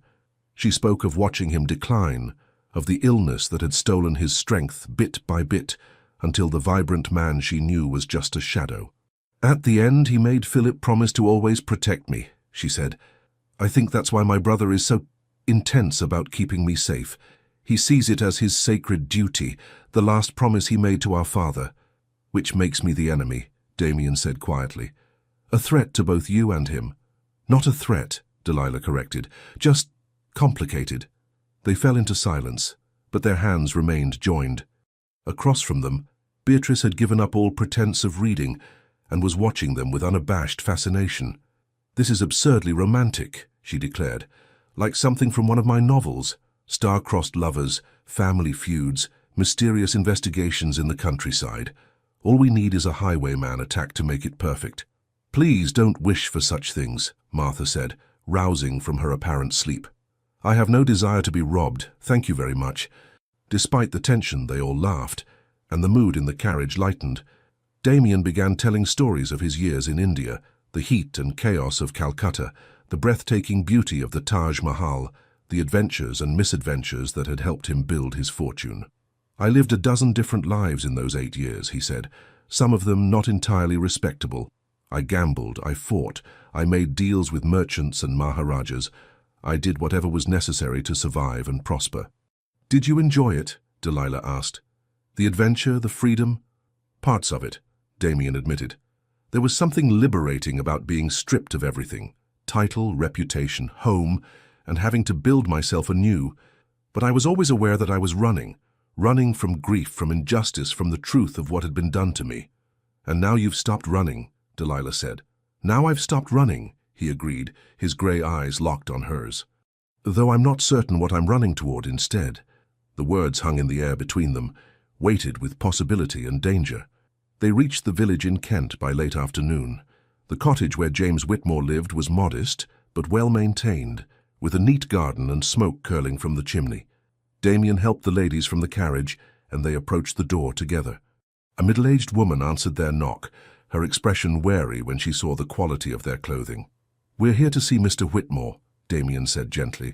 She spoke of watching him decline, of the illness that had stolen his strength bit by bit, until the vibrant man she knew was just a shadow. "At the end, he made Philip promise to always protect me," she said. "I think that's why my brother is so intense about keeping me safe. He sees it as his sacred duty, the last promise he made to our father." "Which makes me the enemy," Damien said quietly. "A threat to both you and him." "Not a threat," Delilah corrected. "Just complicated." They fell into silence, but their hands remained joined. Across from them, Beatrice had given up all pretense of reading and was watching them with unabashed fascination. "This is absurdly romantic," she declared, "like something from one of my novels. Star-crossed lovers, family feuds, mysterious investigations in the countryside. All we need is a highwayman attack to make it perfect." "Please don't wish for such things," Martha said, rousing from her apparent sleep. "I have no desire to be robbed, thank you very much." Despite the tension, they all laughed, and the mood in the carriage lightened. Damien began telling stories of his years in India, the heat and chaos of Calcutta, the breathtaking beauty of the Taj Mahal, the adventures and misadventures that had helped him build his fortune. "I lived a dozen different lives in those 8 years," he said, "some of them not entirely respectable. I gambled, I fought, I made deals with merchants and maharajas. I did whatever was necessary to survive and prosper." "Did you enjoy it?" Delilah asked. "The adventure, the freedom?" "Parts of it," Damien admitted. "There was something liberating about being stripped of everything, title, reputation, home, and having to build myself anew. But I was always aware that I was running from grief, from injustice, from the truth of what had been done to me." "And now you've stopped running," Delilah said. "Now I've stopped running," he agreed, his gray eyes locked on hers. "Though I'm not certain what I'm running toward instead." The words hung in the air between them, weighted with possibility and danger. They reached the village in Kent by late afternoon. The cottage where James Whitmore lived was modest, but well-maintained, with a neat garden and smoke curling from the chimney. Damien helped the ladies from the carriage, and they approached the door together. A middle-aged woman answered their knock, her expression wary when she saw the quality of their clothing. "We're here to see Mr. Whitmore," Damien said gently.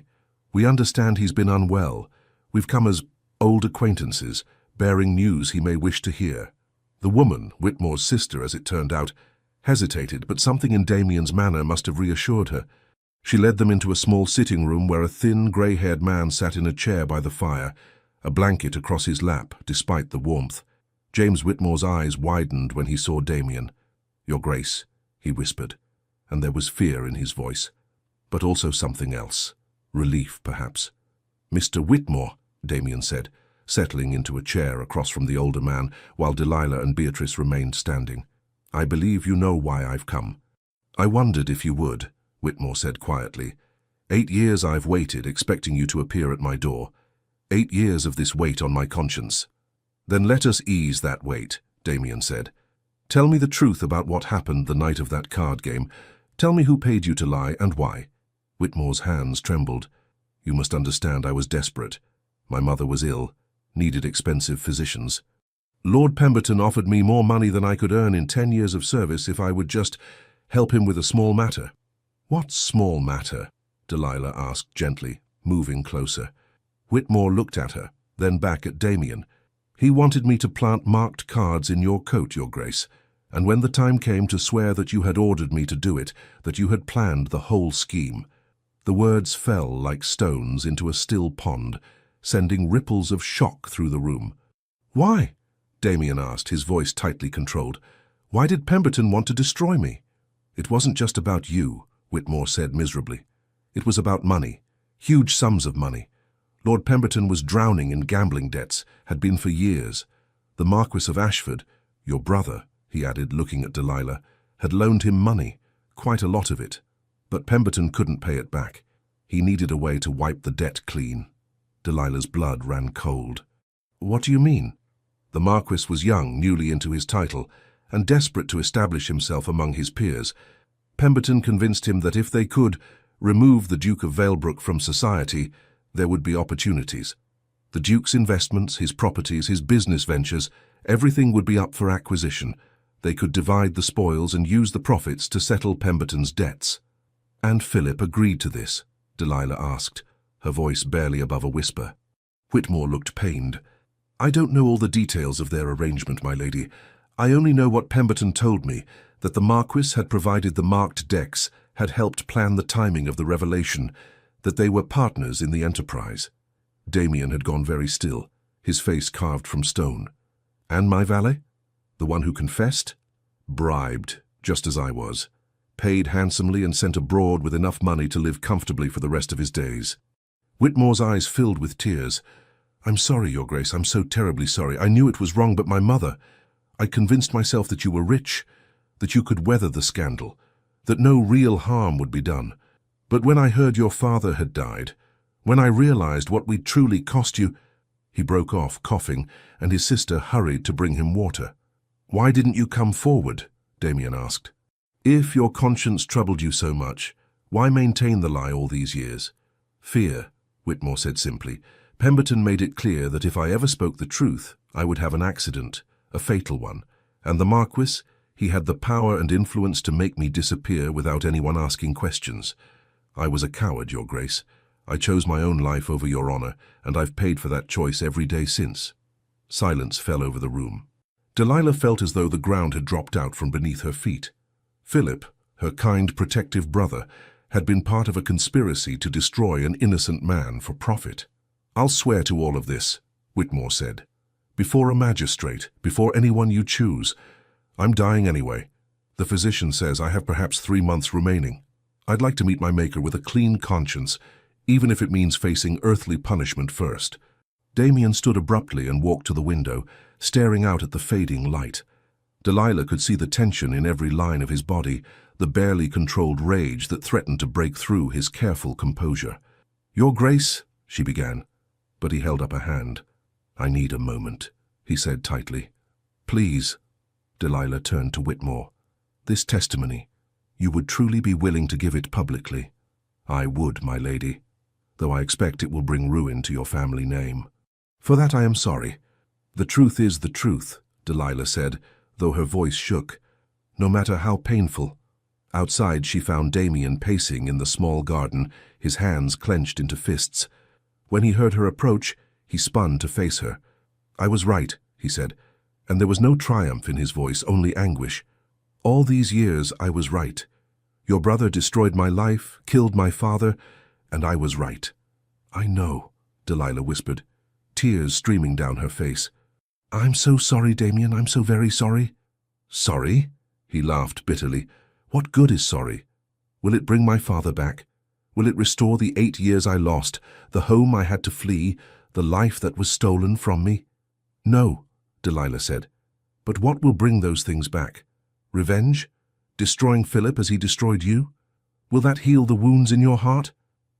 "We understand he's been unwell. We've come as old acquaintances, bearing news he may wish to hear." The woman, Whitmore's sister as it turned out, hesitated, but something in Damien's manner must have reassured her. She led them into a small sitting room where a thin, grey-haired man sat in a chair by the fire, a blanket across his lap, despite the warmth. James Whitmore's eyes widened when he saw Damien. "Your Grace," he whispered, and there was fear in his voice, but also something else. Relief, perhaps. "Mr. Whitmore," Damien said, settling into a chair across from the older man, while Delilah and Beatrice remained standing. "I believe you know why I've come." "I wondered if you would," Whitmore said quietly. 8 years I've waited, expecting you to appear at my door. 8 years of this weight on my conscience. Then let us ease that weight, Damien said. Tell me the truth about what happened the night of that card game. Tell me who paid you to lie and why. Whitmore's hands trembled. You must understand I was desperate. My mother was ill, needed expensive physicians. Lord Pemberton offered me more money than I could earn in 10 years of service if I would just help him with a small matter. What small matter? Delilah asked gently, moving closer. Whitmore looked at her, then back at Damien. He wanted me to plant marked cards in your coat, Your Grace, and when the time came to swear that you had ordered me to do it, that you had planned the whole scheme. The words fell like stones into a still pond, sending ripples of shock through the room. Why? Damien asked, his voice tightly controlled. Why did Pemberton want to destroy me? It wasn't just about you, Whitmore said miserably. It was about money, huge sums of money. Lord Pemberton was drowning in gambling debts, had been for years. The Marquis of Ashford, your brother, he added, looking at Delilah, had loaned him money, quite a lot of it. But Pemberton couldn't pay it back. He needed a way to wipe the debt clean. Delilah's blood ran cold. What do you mean? The Marquis was young, newly into his title, and desperate to establish himself among his peers. Pemberton convinced him that if they could remove the Duke of Valebrook from society, there would be opportunities. The Duke's investments, his properties, his business ventures, everything would be up for acquisition. They could divide the spoils and use the profits to settle Pemberton's debts. And Philip agreed to this? Delilah asked, her voice barely above a whisper. Whitmore looked pained. I don't know all the details of their arrangement, my lady. I only know what Pemberton told me, that the Marquis had provided the marked decks, had helped plan the timing of the revelation, that they were partners in the enterprise. Damien had gone very still, his face carved from stone. And my valet? The one who confessed? Bribed, just as I was. Paid handsomely and sent abroad with enough money to live comfortably for the rest of his days. Whitmore's eyes filled with tears. I'm sorry, Your Grace, I'm so terribly sorry. I knew it was wrong, but my mother... I convinced myself that you were rich, that you could weather the scandal, that no real harm would be done. But when I heard your father had died, when I realized what we'd truly cost you... He broke off, coughing, and his sister hurried to bring him water. Why didn't you come forward? Damien asked. If your conscience troubled you so much, why maintain the lie all these years? Fear, Whitmore said simply. Pemberton made it clear that if I ever spoke the truth, I would have an accident, a fatal one, and the Marquis, he had the power and influence to make me disappear without anyone asking questions. I was a coward, Your Grace. I chose my own life over your honor, and I've paid for that choice every day since. Silence fell over the room. Delilah felt as though the ground had dropped out from beneath her feet. Philip, her kind, protective brother, had been part of a conspiracy to destroy an innocent man for profit. I'll swear to all of this, Whitmore said. Before a magistrate, before anyone you choose. I'm dying anyway. The physician says I have perhaps 3 months remaining. I'd like to meet my maker with a clean conscience, even if it means facing earthly punishment first. Damien stood abruptly and walked to the window, staring out at the fading light. Delilah could see the tension in every line of his body, the barely controlled rage that threatened to break through his careful composure. Your Grace, she began, but he held up a hand. I need a moment, he said tightly. Please. Delilah turned to Whitmore. This testimony, you would truly be willing to give it publicly? I would, my lady, though I expect it will bring ruin to your family name. For that I am sorry. The truth is the truth, Delilah said, though her voice shook. No matter how painful. Outside she found Damien pacing in the small garden, his hands clenched into fists. When he heard her approach, he spun to face her. I was right, he said, and there was no triumph in his voice, only anguish. All these years I was right. Your brother destroyed my life, killed my father, and I was right. I know, Delilah whispered, tears streaming down her face. I'm so sorry, Damien, I'm so very sorry. Sorry? He laughed bitterly. What good is sorry? Will it bring my father back? Will it restore the 8 years I lost, the home I had to flee, the life that was stolen from me? No, Delilah said. But what will bring those things back? Revenge? Destroying Philip as he destroyed you? Will that heal the wounds in your heart?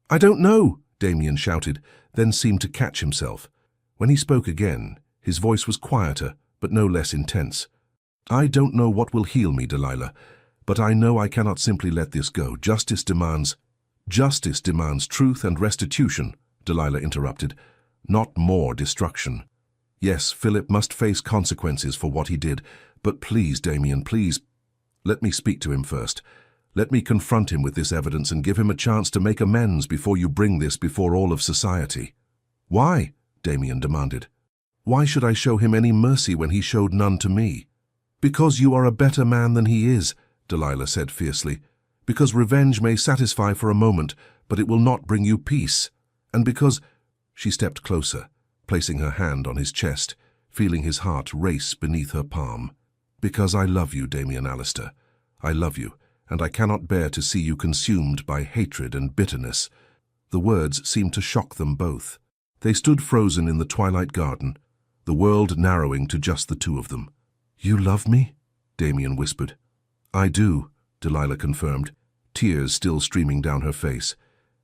I don't know, Damien shouted, then seemed to catch himself. When he spoke again, his voice was quieter, but no less intense. I don't know what will heal me, Delilah, but I know I cannot simply let this go. Justice demands truth and restitution, Delilah interrupted, not more destruction. Yes, Philip must face consequences for what he did, but please, Damien, please, let me speak to him first. Let me confront him with this evidence and give him a chance to make amends before you bring this before all of society. Why? Damien demanded. Why should I show him any mercy when he showed none to me? Because you are a better man than he is, Delilah said fiercely. Because revenge may satisfy for a moment, but it will not bring you peace. And because— She stepped closer, placing her hand on his chest, feeling his heart race beneath her palm. Because I love you, Damien Alistair. I love you, and I cannot bear to see you consumed by hatred and bitterness. The words seemed to shock them both. They stood frozen in the twilight garden, the world narrowing to just the two of them. You love me? Damien whispered. I do, Delilah confirmed, tears still streaming down her face.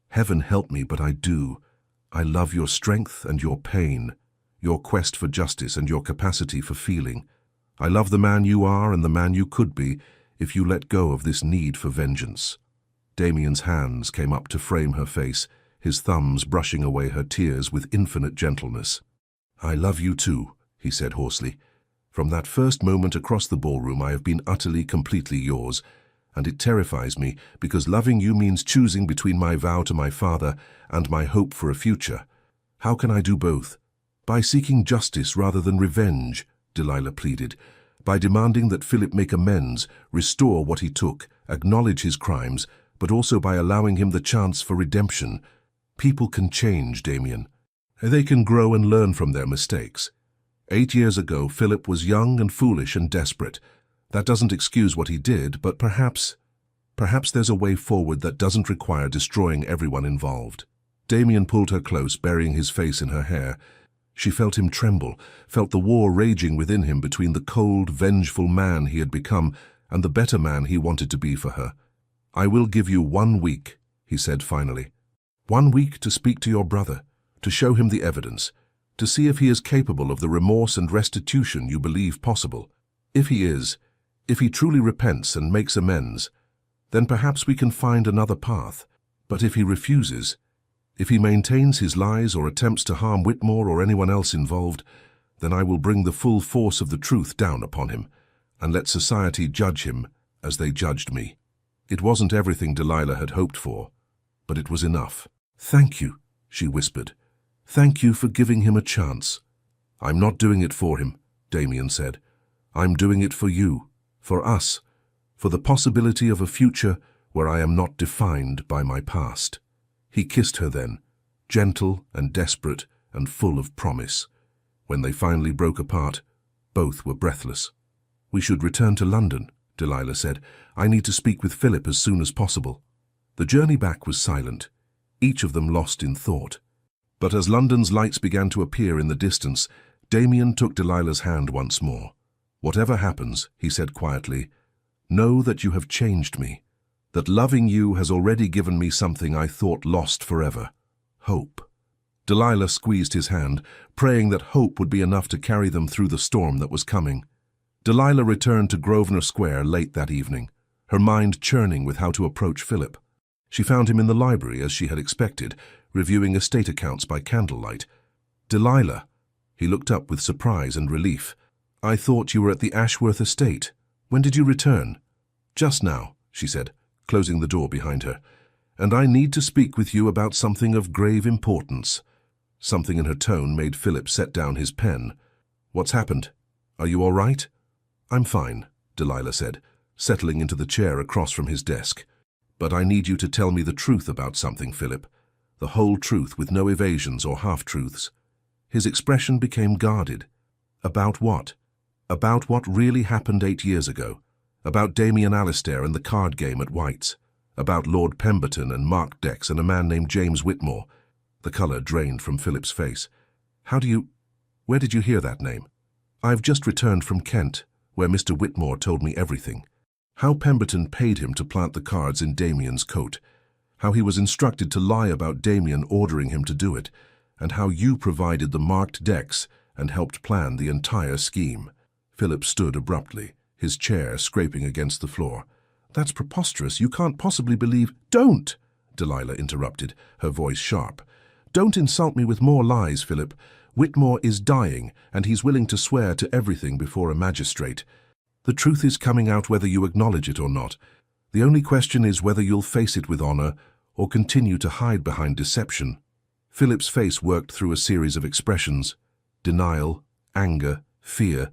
Heaven help me, but I do. I love your strength and your pain, your quest for justice and your capacity for feeling. I love the man you are and the man you could be if you let go of this need for vengeance. Damien's hands came up to frame her face, his thumbs brushing away her tears with infinite gentleness. I love you too, he said hoarsely. From that first moment across the ballroom I have been utterly, completely yours, and it terrifies me because loving you means choosing between my vow to my father and my hope for a future. How can I do both? By seeking justice rather than revenge, Delilah pleaded. By demanding that Philip make amends, restore what he took, acknowledge his crimes, but also by allowing him the chance for redemption. People can change, Damien. They can grow and learn from their mistakes. 8 years ago, Philip was young and foolish and desperate. That doesn't excuse what he did, but perhaps there's a way forward that doesn't require destroying everyone involved. Damien pulled her close, burying his face in her hair. She felt him tremble, felt the war raging within him between the cold, vengeful man he had become and the better man he wanted to be for her. I will give you 1 week, he said finally. 1 week to speak to your brother, to show him the evidence, to see if he is capable of the remorse and restitution you believe possible. If he is, if he truly repents and makes amends, then perhaps we can find another path. But if he refuses, if he maintains his lies or attempts to harm Whitmore or anyone else involved, then I will bring the full force of the truth down upon him, and let society judge him as they judged me. It wasn't everything Delilah had hoped for, but it was enough. Thank you, she whispered. Thank you for giving him a chance. I'm not doing it for him, Damien said. I'm doing it for you, for us, for the possibility of a future where I am not defined by my past. He kissed her then, gentle and desperate and full of promise. When they finally broke apart, both were breathless. We should return to London, Delilah said. I need to speak with Philip as soon as possible. The journey back was silent, each of them lost in thought. But as London's lights began to appear in the distance, Damien took Delilah's hand once more. Whatever happens, he said quietly, know that you have changed me, that loving you has already given me something I thought lost forever, hope. Delilah squeezed his hand, praying that hope would be enough to carry them through the storm that was coming. Delilah returned to Grosvenor Square late that evening, her mind churning with how to approach Philip. She found him in the library as she had expected, reviewing estate accounts by candlelight. Delilah, he looked up with surprise and relief. I thought you were at the Ashworth estate. When did you return? Just now, she said, closing the door behind her. And I need to speak with you about something of grave importance. Something in her tone made Philip set down his pen. What's happened? Are you all right? I'm fine, Delilah said, settling into the chair across from his desk. But I need you to tell me the truth about something, Philip. The whole truth with no evasions or half-truths. His expression became guarded. About what? About what really happened 8 years ago. About Damien Alistair and the card game at White's. About Lord Pemberton and Mark Dex and a man named James Whitmore. The colour drained from Philip's face. Where did you hear that name? I've just returned from Kent, where Mr. Whitmore told me everything. How Pemberton paid him to plant the cards in Damien's coat. how he was instructed to lie about Damien ordering him to do it, and how you provided the marked decks and helped plan the entire scheme. Philip stood abruptly, his chair scraping against the floor. That's preposterous. You can't possibly believe— Don't! Delilah interrupted, her voice sharp. Don't insult me with more lies, Philip. Whitmore is dying, and he's willing to swear to everything before a magistrate. The truth is coming out whether you acknowledge it or not. The only question is whether you'll face it with honor or continue to hide behind deception. Philip's face worked through a series of expressions: denial, anger, fear,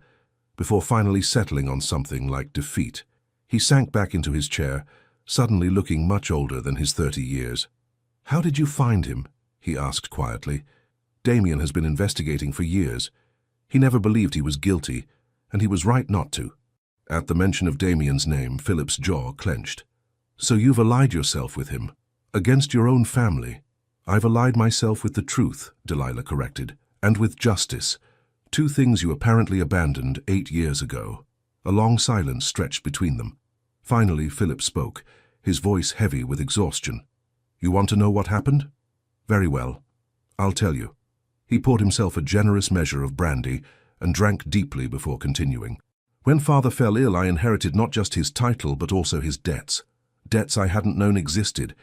before finally settling on something like defeat. He sank back into his chair, suddenly looking much older than his 30 years. "How did you find him?" he asked quietly. "Damien has been investigating for years. He never believed he was guilty, and he was right not to." At the mention of Damien's name, Philip's jaw clenched. "So you've allied yourself with him? Against your own family?" "I've allied myself with the truth," Delilah corrected, "and with justice. Two things you apparently abandoned 8 years ago." A long silence stretched between them. Finally, Philip spoke, his voice heavy with exhaustion. "You want to know what happened? Very well. I'll tell you." He poured himself a generous measure of brandy and drank deeply before continuing. "When Father fell ill, I inherited not just his title but also his debts. Debts I hadn't known existed,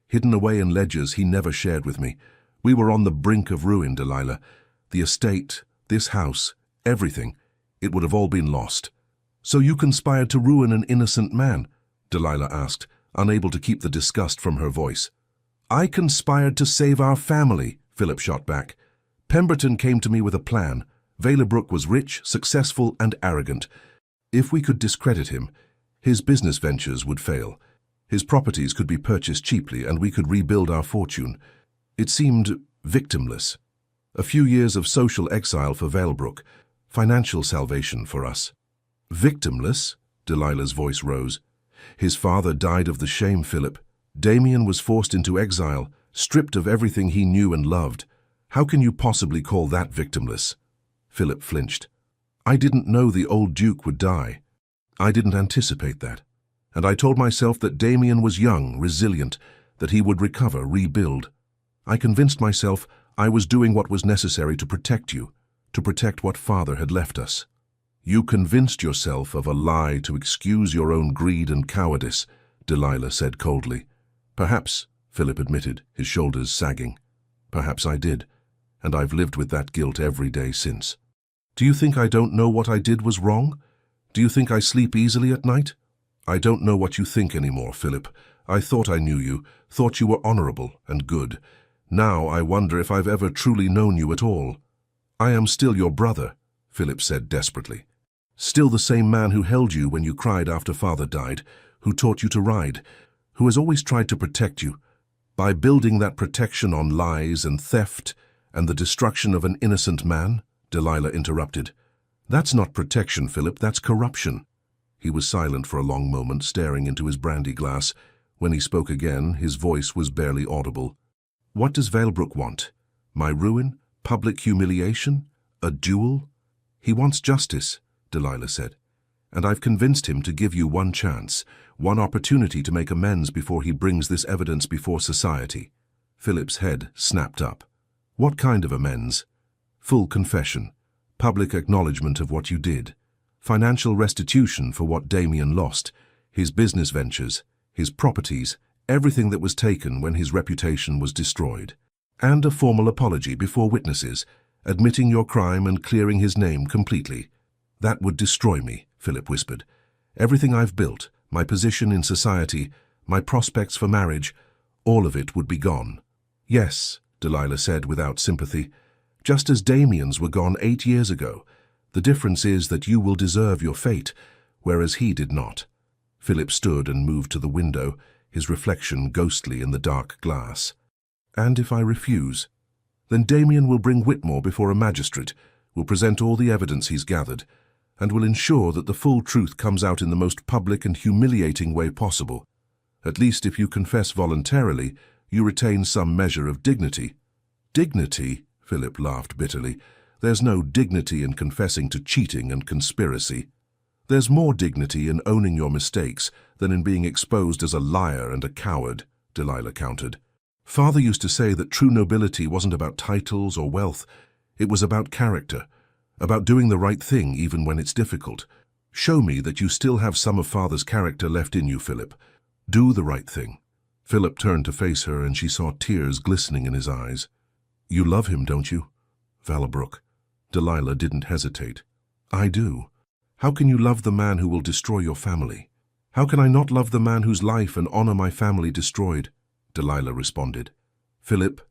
hidden away in ledgers he never shared with me. We were on the brink of ruin, Delilah. The estate, this house, everything. It would have all been lost." "So you conspired to ruin an innocent man?" Delilah asked, unable to keep the disgust from her voice. "I conspired to save our family," Philip shot back. "Pemberton came to me with a plan. Valebrook was rich, successful, and arrogant. If we could discredit him, his business ventures would fail. His properties could be purchased cheaply, and we could rebuild our fortune. It seemed victimless. A few years of social exile for Valebrook, financial salvation for us." "Victimless?" Delilah's voice rose. "His father died of the shame, Philip. Damien was forced into exile, stripped of everything he knew and loved. How can you possibly call that victimless?" Philip flinched. "I didn't know the old Duke would die. I didn't anticipate that. And I told myself that Damien was young, resilient, that he would recover, rebuild. I convinced myself I was doing what was necessary to protect you, to protect what Father had left us." "You convinced yourself of a lie to excuse your own greed and cowardice," Delilah said coldly. "Perhaps," Philip admitted, his shoulders sagging. "Perhaps I did, and I've lived with that guilt every day since. Do you think I don't know what I did was wrong? Do you think I sleep easily at night? I don't know what you think anymore, Philip. I thought I knew you, thought you were honorable and good. Now I wonder if I've ever truly known you at all." "I am still your brother," Philip said desperately. "Still the same man who held you when you cried after Father died, who taught you to ride, who has always tried to protect you. By building that protection on lies and theft and the destruction of an innocent man," Delilah interrupted. "That's not protection, Philip, that's corruption." He was silent for a long moment, staring into his brandy glass. When he spoke again, his voice was barely audible. "What does Valebrook want? My ruin? Public humiliation? A duel?" "He wants justice," Delilah said. "And I've convinced him to give you one chance, one opportunity to make amends before he brings this evidence before society." Philip's head snapped up. "What kind of amends?" "Full confession, public acknowledgement of what you did, financial restitution for what Damien lost, his business ventures, his properties, everything that was taken when his reputation was destroyed, and a formal apology before witnesses, admitting your crime and clearing his name completely." "That would destroy me," Philip whispered. "Everything I've built, my position in society, my prospects for marriage, all of it would be gone." "Yes," Delilah said without sympathy, "just as Damien's were gone 8 years ago. The difference is that you will deserve your fate, whereas he did not." Philip stood and moved to the window, his reflection ghostly in the dark glass. "And if I refuse? Then Damien will bring Whitmore before a magistrate, will present all the evidence he's gathered, and will ensure that the full truth comes out in the most public and humiliating way possible. At least if you confess voluntarily, you retain some measure of dignity." "Dignity?" Philip laughed bitterly. "There's no dignity in confessing to cheating and conspiracy. There's more dignity in owning your mistakes than in being exposed as a liar and a coward," Delilah countered. Father used to say that true nobility wasn't about titles or wealth. It was about character, about doing the right thing even when it's difficult. Show me that you still have some of Father's character left in you, Philip. Do the right thing. Philip turned to face her, and she saw tears glistening in his eyes. You love him, don't you? Valbrook. Delilah didn't hesitate. I do. How can you love the man who will destroy your family? How can I not love the man whose life and honor my family destroyed? Delilah responded. Philip,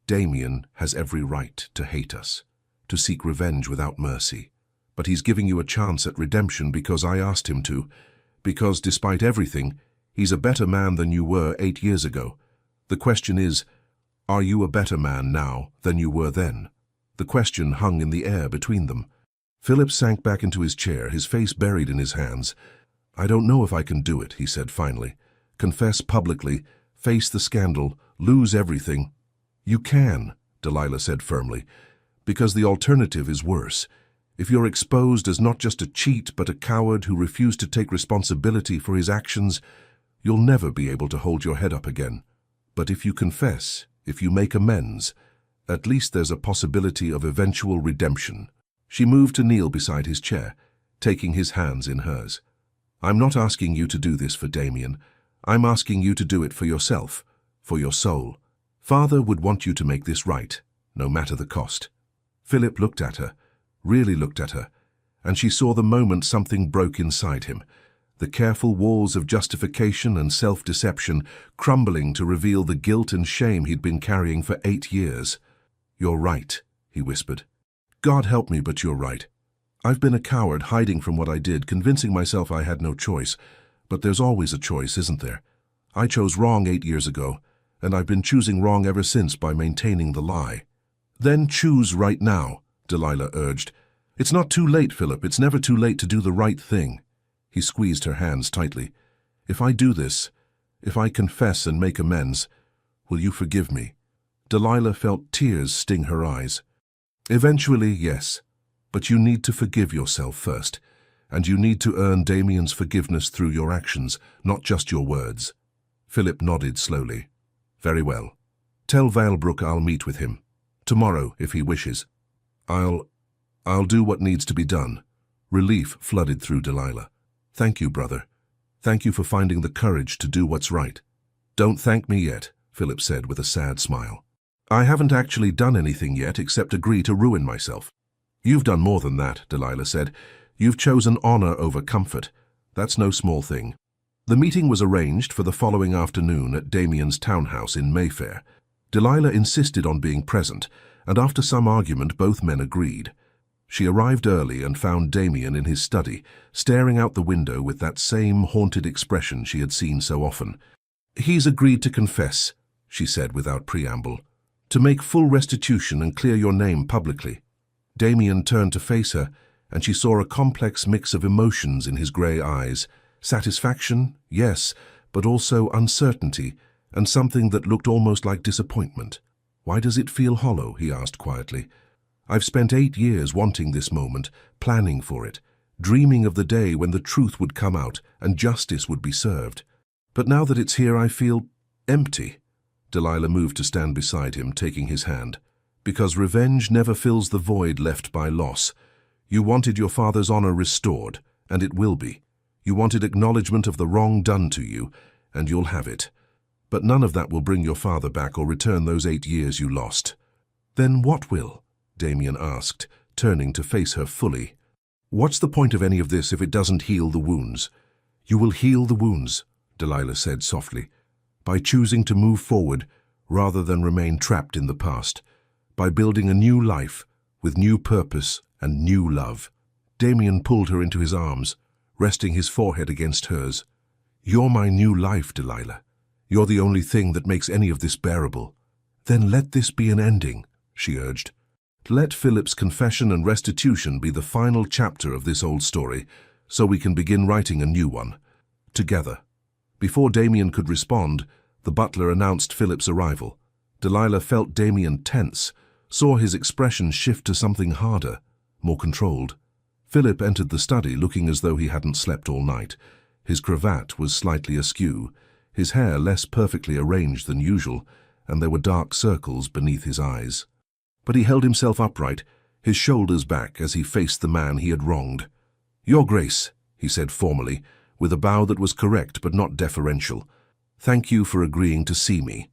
Damien has every right to hate us, to seek revenge without mercy. But he's giving you a chance at redemption because I asked him to, because despite everything, he's a better man than you were 8 years ago. The question is, are you a better man now than you were then? The question hung in the air between them. Philip sank back into his chair, his face buried in his hands. I don't know if I can do it, he said finally. Confess publicly, face the scandal, lose everything. You can, Delilah said firmly, because the alternative is worse. If you're exposed as not just a cheat but a coward who refused to take responsibility for his actions, you'll never be able to hold your head up again. But if you confess, if you make amends, at least there's a possibility of eventual redemption. She moved to kneel beside his chair, taking his hands in hers. I'm not asking you to do this for Damien. I'm asking you to do it for yourself, for your soul. Father would want you to make this right, no matter the cost. Philip looked at her, really looked at her, and she saw the moment something broke inside him, the careful walls of justification and self-deception crumbling to reveal the guilt and shame he'd been carrying for 8 years. You're right, he whispered. God help me, but you're right. I've been a coward, hiding from what I did, convincing myself I had no choice. But there's always a choice, isn't there? I chose wrong 8 years ago, and I've been choosing wrong ever since by maintaining the lie. Then choose right now, Delilah urged. It's not too late, Philip. It's never too late to do the right thing. He squeezed her hands tightly. If I do this, if I confess and make amends, will you forgive me? Delilah felt tears sting her eyes. Eventually, yes, but you need to forgive yourself first, and you need to earn Damien's forgiveness through your actions, not just your words. Philip nodded slowly. Very well. Tell Valbrook I'll meet with him. Tomorrow, if he wishes. I'll do what needs to be done. Relief flooded through Delilah. Thank you, brother. Thank you for finding the courage to do what's right. Don't thank me yet, Philip said with a sad smile. I haven't actually done anything yet except agree to ruin myself. You've done more than that, Delilah said. You've chosen honor over comfort. That's no small thing. The meeting was arranged for the following afternoon at Damien's townhouse in Mayfair. Delilah insisted on being present, and after some argument both men agreed. She arrived early and found Damien in his study, staring out the window with that same haunted expression she had seen so often. He's agreed to confess, she said without preamble, to make full restitution and clear your name publicly. Damien turned to face her, and she saw a complex mix of emotions in his grey eyes. Satisfaction, yes, but also uncertainty, and something that looked almost like disappointment. Why does it feel hollow? He asked quietly. I've spent 8 years wanting this moment, planning for it, dreaming of the day when the truth would come out and justice would be served. But now that it's here, I feel empty. Delilah moved to stand beside him, taking his hand. Because revenge never fills the void left by loss. You wanted your father's honor restored, and it will be. You wanted acknowledgement of the wrong done to you, and you'll have it. But none of that will bring your father back or return those 8 years you lost. Then what will? Damien asked, turning to face her fully. What's the point of any of this if it doesn't heal the wounds? You will heal the wounds, Delilah said softly, by choosing to move forward rather than remain trapped in the past, by building a new life with new purpose and new love. Damien pulled her into his arms, resting his forehead against hers. You're my new life, Delilah. You're the only thing that makes any of this bearable. Then let this be an ending, she urged. Let Philip's confession and restitution be the final chapter of this old story, so we can begin writing a new one. Together. Before Damien could respond, the butler announced Philip's arrival. Delilah felt Damien tense, saw his expression shift to something harder, more controlled. Philip entered the study looking as though he hadn't slept all night. His cravat was slightly askew, his hair less perfectly arranged than usual, and there were dark circles beneath his eyes. But he held himself upright, his shoulders back as he faced the man he had wronged. "Your Grace," he said formally, with a bow that was correct but not deferential. "Thank you for agreeing to see me."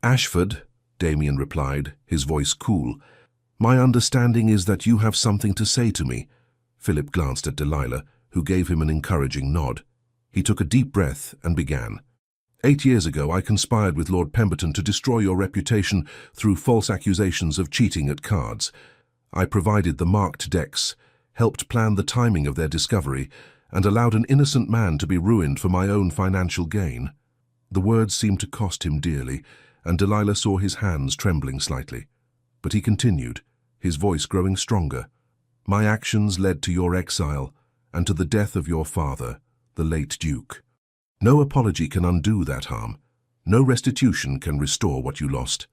"Ashford," Damien replied, his voice cool, "my understanding is that you have something to say to me." Philip glanced at Delilah, who gave him an encouraging nod. He took a deep breath and began. 8 years ago, I conspired with Lord Pemberton to destroy your reputation through false accusations of cheating at cards. I provided the marked decks, helped plan the timing of their discovery, and allowed an innocent man to be ruined for my own financial gain. The words seemed to cost him dearly, and Delilah saw his hands trembling slightly. But he continued, his voice growing stronger. "My actions led to your exile, and to the death of your father, the late Duke. No apology can undo that harm. No restitution can restore what you lost.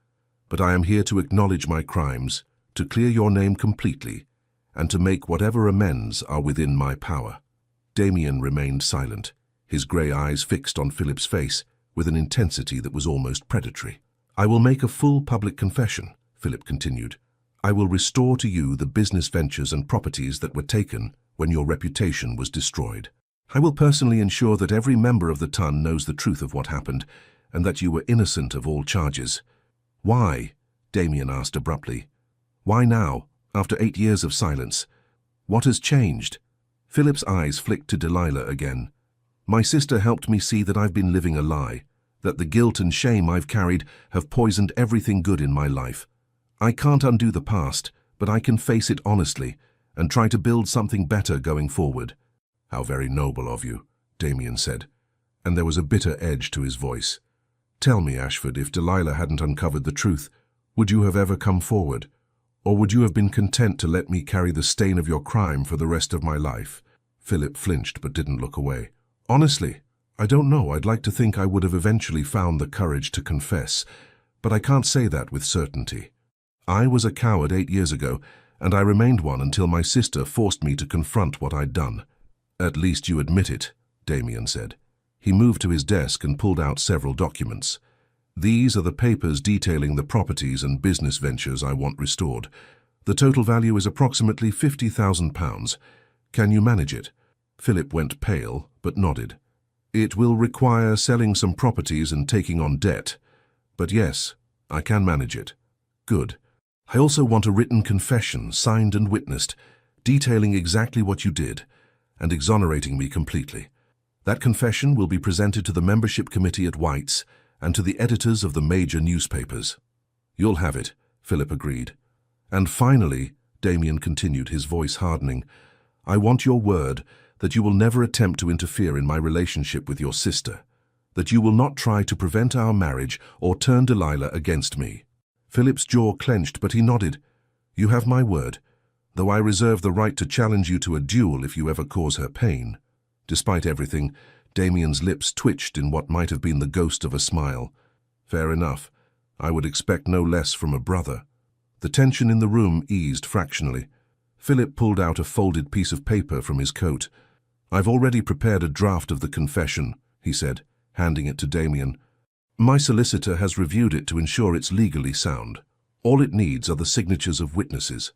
But I am here to acknowledge my crimes, to clear your name completely, and to make whatever amends are within my power." Damien remained silent, his grey eyes fixed on Philip's face with an intensity that was almost predatory. "I will make a full public confession," Philip continued. "I will restore to you the business ventures and properties that were taken when your reputation was destroyed. I will personally ensure that every member of the Ton knows the truth of what happened, and that you were innocent of all charges." "Why?" Damien asked abruptly. "Why now, after 8 years of silence? What has changed?" Philip's eyes flicked to Delilah again. "My sister helped me see that I've been living a lie, that the guilt and shame I've carried have poisoned everything good in my life. I can't undo the past, but I can face it honestly and try to build something better going forward." "How very noble of you," Damien said, and there was a bitter edge to his voice. "Tell me, Ashford, if Delilah hadn't uncovered the truth, would you have ever come forward? Or would you have been content to let me carry the stain of your crime for the rest of my life?" Philip flinched but didn't look away. "Honestly, I don't know. I'd like to think I would have eventually found the courage to confess, but I can't say that with certainty. I was a coward 8 years ago, and I remained one until my sister forced me to confront what I'd done." "At least you admit it," Damien said. He moved to his desk and pulled out several documents. "These are the papers detailing the properties and business ventures I want restored. The total value is approximately £50,000. Can you manage it?" Philip went pale, but nodded. "It will require selling some properties and taking on debt. But yes, I can manage it." "Good. I also want a written confession, signed and witnessed, detailing exactly what you did, and exonerating me completely. That confession will be presented to the membership committee at White's and to the editors of the major newspapers." "You'll have it," Philip agreed. "And finally," Damien continued, his voice hardening, "I want your word that you will never attempt to interfere in my relationship with your sister, that you will not try to prevent our marriage or turn Delilah against me." Philip's jaw clenched, but he nodded. "You have my word, though I reserve the right to challenge you to a duel if you ever cause her pain." Despite everything, Damien's lips twitched in what might have been the ghost of a smile. "Fair enough. I would expect no less from a brother." The tension in the room eased fractionally. Philip pulled out a folded piece of paper from his coat. "I've already prepared a draft of the confession," he said, handing it to Damien. "My solicitor has reviewed it to ensure it's legally sound. All it needs are the signatures of witnesses."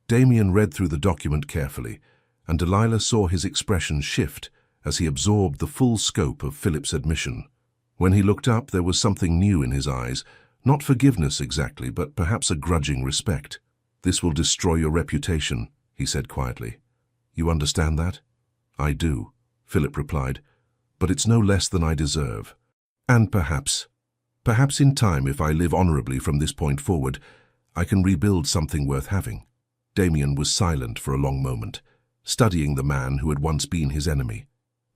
Damien read through the document carefully, and Delilah saw his expression shift as he absorbed the full scope of Philip's admission. When he looked up, there was something new in his eyes, not forgiveness exactly, but perhaps a grudging respect. "This will destroy your reputation," he said quietly. "You understand that?" "I do," Philip replied, "but it's no less than I deserve. And perhaps in time, if I live honorably from this point forward, I can rebuild something worth having." Damien was silent for a long moment, studying the man who had once been his enemy.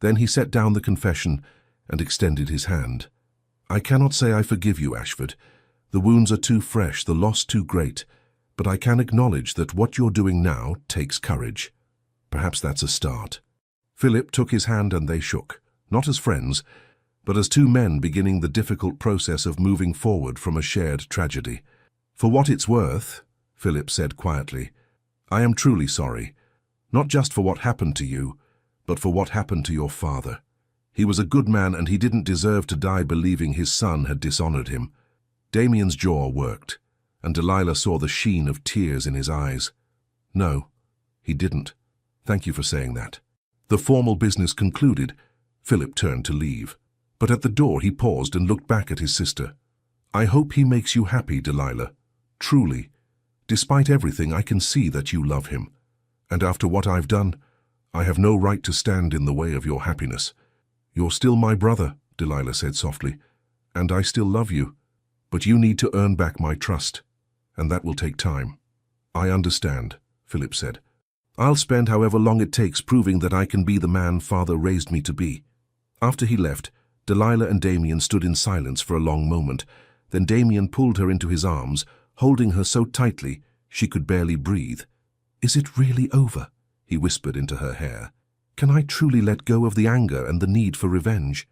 Then he set down the confession and extended his hand. "I cannot say I forgive you, Ashford. The wounds are too fresh, the loss too great, but I can acknowledge that what you're doing now takes courage. Perhaps that's a start." Philip took his hand and they shook, not as friends, but as two men beginning the difficult process of moving forward from a shared tragedy. "For what it's worth," Philip said quietly, "I am truly sorry, not just for what happened to you, but for what happened to your father. He was a good man and he didn't deserve to die believing his son had dishonored him. Damien's jaw worked, and Delilah saw the sheen of tears in his eyes. No, he didn't. Thank you for saying that. The formal business concluded, Philip turned to leave. But at the door he paused and looked back at his sister. I hope he makes you happy, Delilah. Truly. Despite everything, I can see that you love him. And after what I've done, I have no right to stand in the way of your happiness. You're still my brother, Delilah said softly, and I still love you. But you need to earn back my trust, and that will take time. I understand, Philip said. I'll spend however long it takes proving that I can be the man Father raised me to be. After he left, Delilah and Damien stood in silence for a long moment. Then Damien pulled her into his arms, holding her so tightly she could barely breathe. Is it really over? He whispered into her hair. Can I truly let go of the anger and the need for revenge?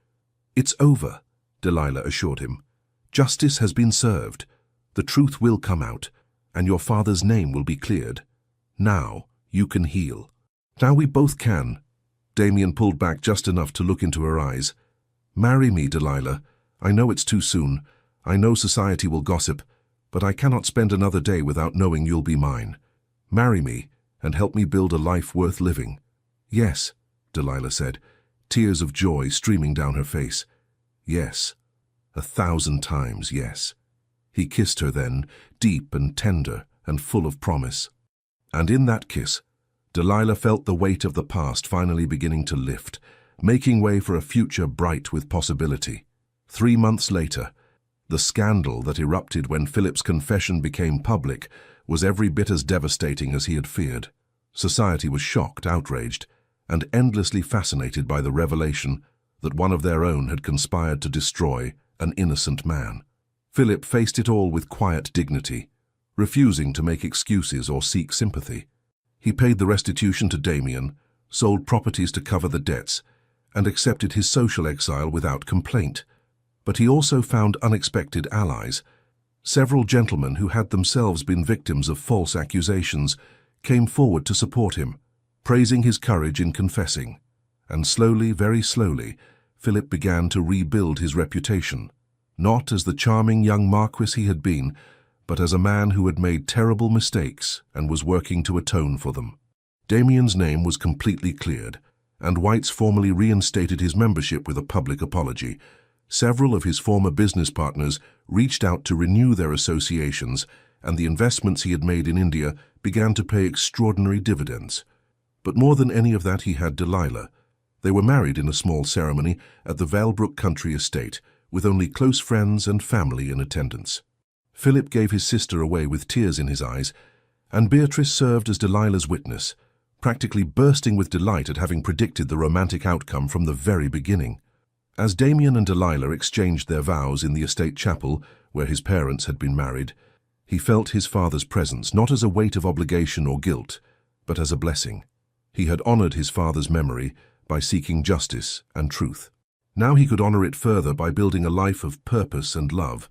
It's over, Delilah assured him. Justice has been served. The truth will come out, and your father's name will be cleared. Now you can heal. Now we both can. Damien pulled back just enough to look into her eyes. Marry me, Delilah. I know it's too soon. I know society will gossip, but I cannot spend another day without knowing you'll be mine. Marry me and help me build a life worth living. Yes, Delilah said, tears of joy streaming down her face. Yes, 1,000 times yes. He kissed her then, deep and tender and full of promise. And in that kiss, Delilah felt the weight of the past finally beginning to lift, making way for a future bright with possibility. 3 months later, the scandal that erupted when Philip's confession became public was every bit as devastating as he had feared. Society was shocked, outraged, and endlessly fascinated by the revelation that one of their own had conspired to destroy an innocent man. Philip faced it all with quiet dignity, refusing to make excuses or seek sympathy. He paid the restitution to Damien, sold properties to cover the debts, and accepted his social exile without complaint. But he also found unexpected allies. Several gentlemen who had themselves been victims of false accusations came forward to support him, praising his courage in confessing. And slowly, very slowly, Philip began to rebuild his reputation, not as the charming young marquis he had been, but as a man who had made terrible mistakes and was working to atone for them. Damien's name was completely cleared, and Whites formally reinstated his membership with a public apology. Several of his former business partners reached out to renew their associations, and the investments he had made in India began to pay extraordinary dividends. But more than any of that, he had Delilah. They were married in a small ceremony at the Valbrook country estate, with only close friends and family in attendance. Philip gave his sister away with tears in his eyes, and Beatrice served as Delilah's witness, practically bursting with delight at having predicted the romantic outcome from the very beginning. As Damien and Delilah exchanged their vows in the estate chapel where his parents had been married, he felt his father's presence not as a weight of obligation or guilt, but as a blessing. He had honored his father's memory by seeking justice and truth. Now he could honor it further by building a life of purpose and love.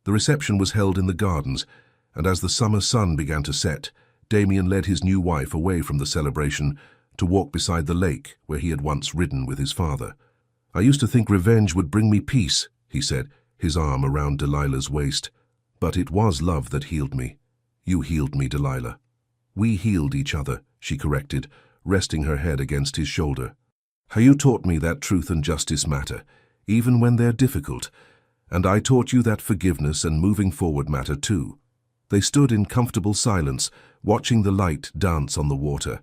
The reception was held in the gardens, and as the summer sun began to set, Damien led his new wife away from the celebration to walk beside the lake where he had once ridden with his father. I used to think revenge would bring me peace, he said, his arm around Delilah's waist. But it was love that healed me. You healed me, Delilah. We healed each other, she corrected, resting her head against his shoulder. How you taught me that truth and justice matter, even when they're difficult, and I taught you that forgiveness and moving forward matter too. They stood in comfortable silence, watching the light dance on the water.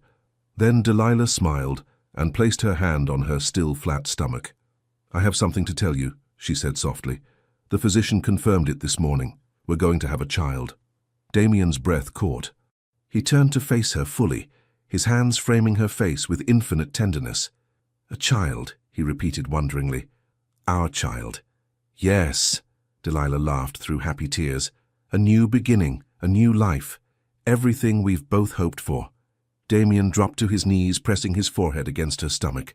Then Delilah smiled and placed her hand on her still flat stomach. I have something to tell you, she said softly. The physician confirmed it this morning. We're going to have a child. Damien's breath caught. He turned to face her fully, his hands framing her face with infinite tenderness. A child, he repeated wonderingly. Our child. Yes, Delilah laughed through happy tears. A new beginning, a new life. Everything we've both hoped for. Damien dropped to his knees, pressing his forehead against her stomach.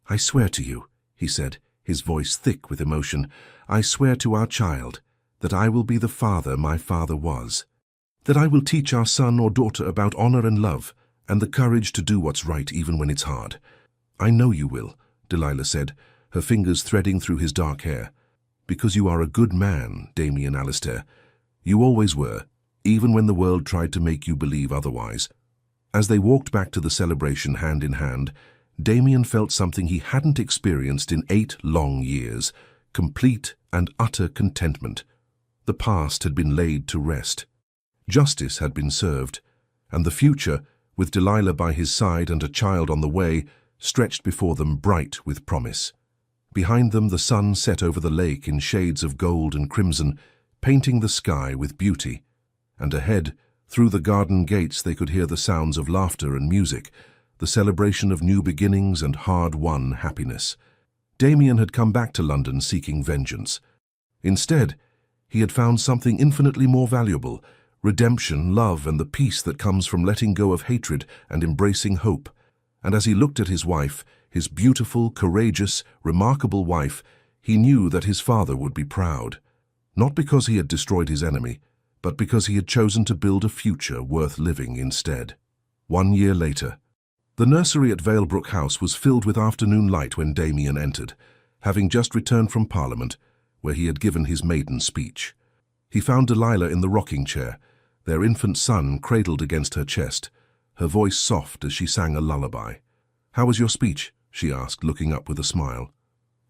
I swear to you, he said, his voice thick with emotion, I swear to our child that I will be the father my father was. That I will teach our son or daughter about honor and love, and the courage to do what's right even when it's hard. I know you will, Delilah said, her fingers threading through his dark hair. "Because you are a good man, Damien Alistair. You always were, even when the world tried to make you believe otherwise." As they walked back to the celebration hand in hand, Damien felt something he hadn't experienced in 8 long years: complete and utter contentment. The past had been laid to rest. Justice had been served, and the future, with Delilah by his side and a child on the way, stretched before them bright with promise. Behind them the sun set over the lake in shades of gold and crimson, painting the sky with beauty. And ahead, through the garden gates, they could hear the sounds of laughter and music, the celebration of new beginnings and hard-won happiness. Damien had come back to London seeking vengeance. Instead, he had found something infinitely more valuable: redemption, love, and the peace that comes from letting go of hatred and embracing hope. And as he looked at his wife, his beautiful, courageous, remarkable wife, he knew that his father would be proud. Not because he had destroyed his enemy, but because he had chosen to build a future worth living instead. 1 year later, the nursery at Valebrook House was filled with afternoon light when Damien entered, having just returned from Parliament, where he had given his maiden speech. He found Delilah in the rocking chair, their infant son cradled against her chest, her voice soft as she sang a lullaby. "How was your speech?" she asked, looking up with a smile.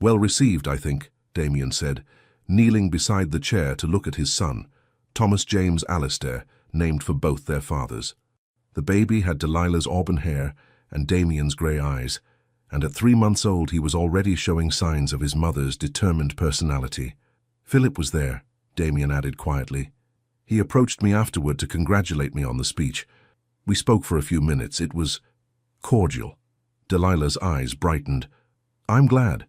"Well received, I think," Damien said, kneeling beside the chair to look at his son, Thomas James Alistair, named for both their fathers. The baby had Delilah's auburn hair and Damien's grey eyes, and at 3 months old he was already showing signs of his mother's determined personality. "Philip was there," Damien added quietly. "He approached me afterward to congratulate me on the speech. We spoke for a few minutes. It was cordial." Delilah's eyes brightened. "I'm glad.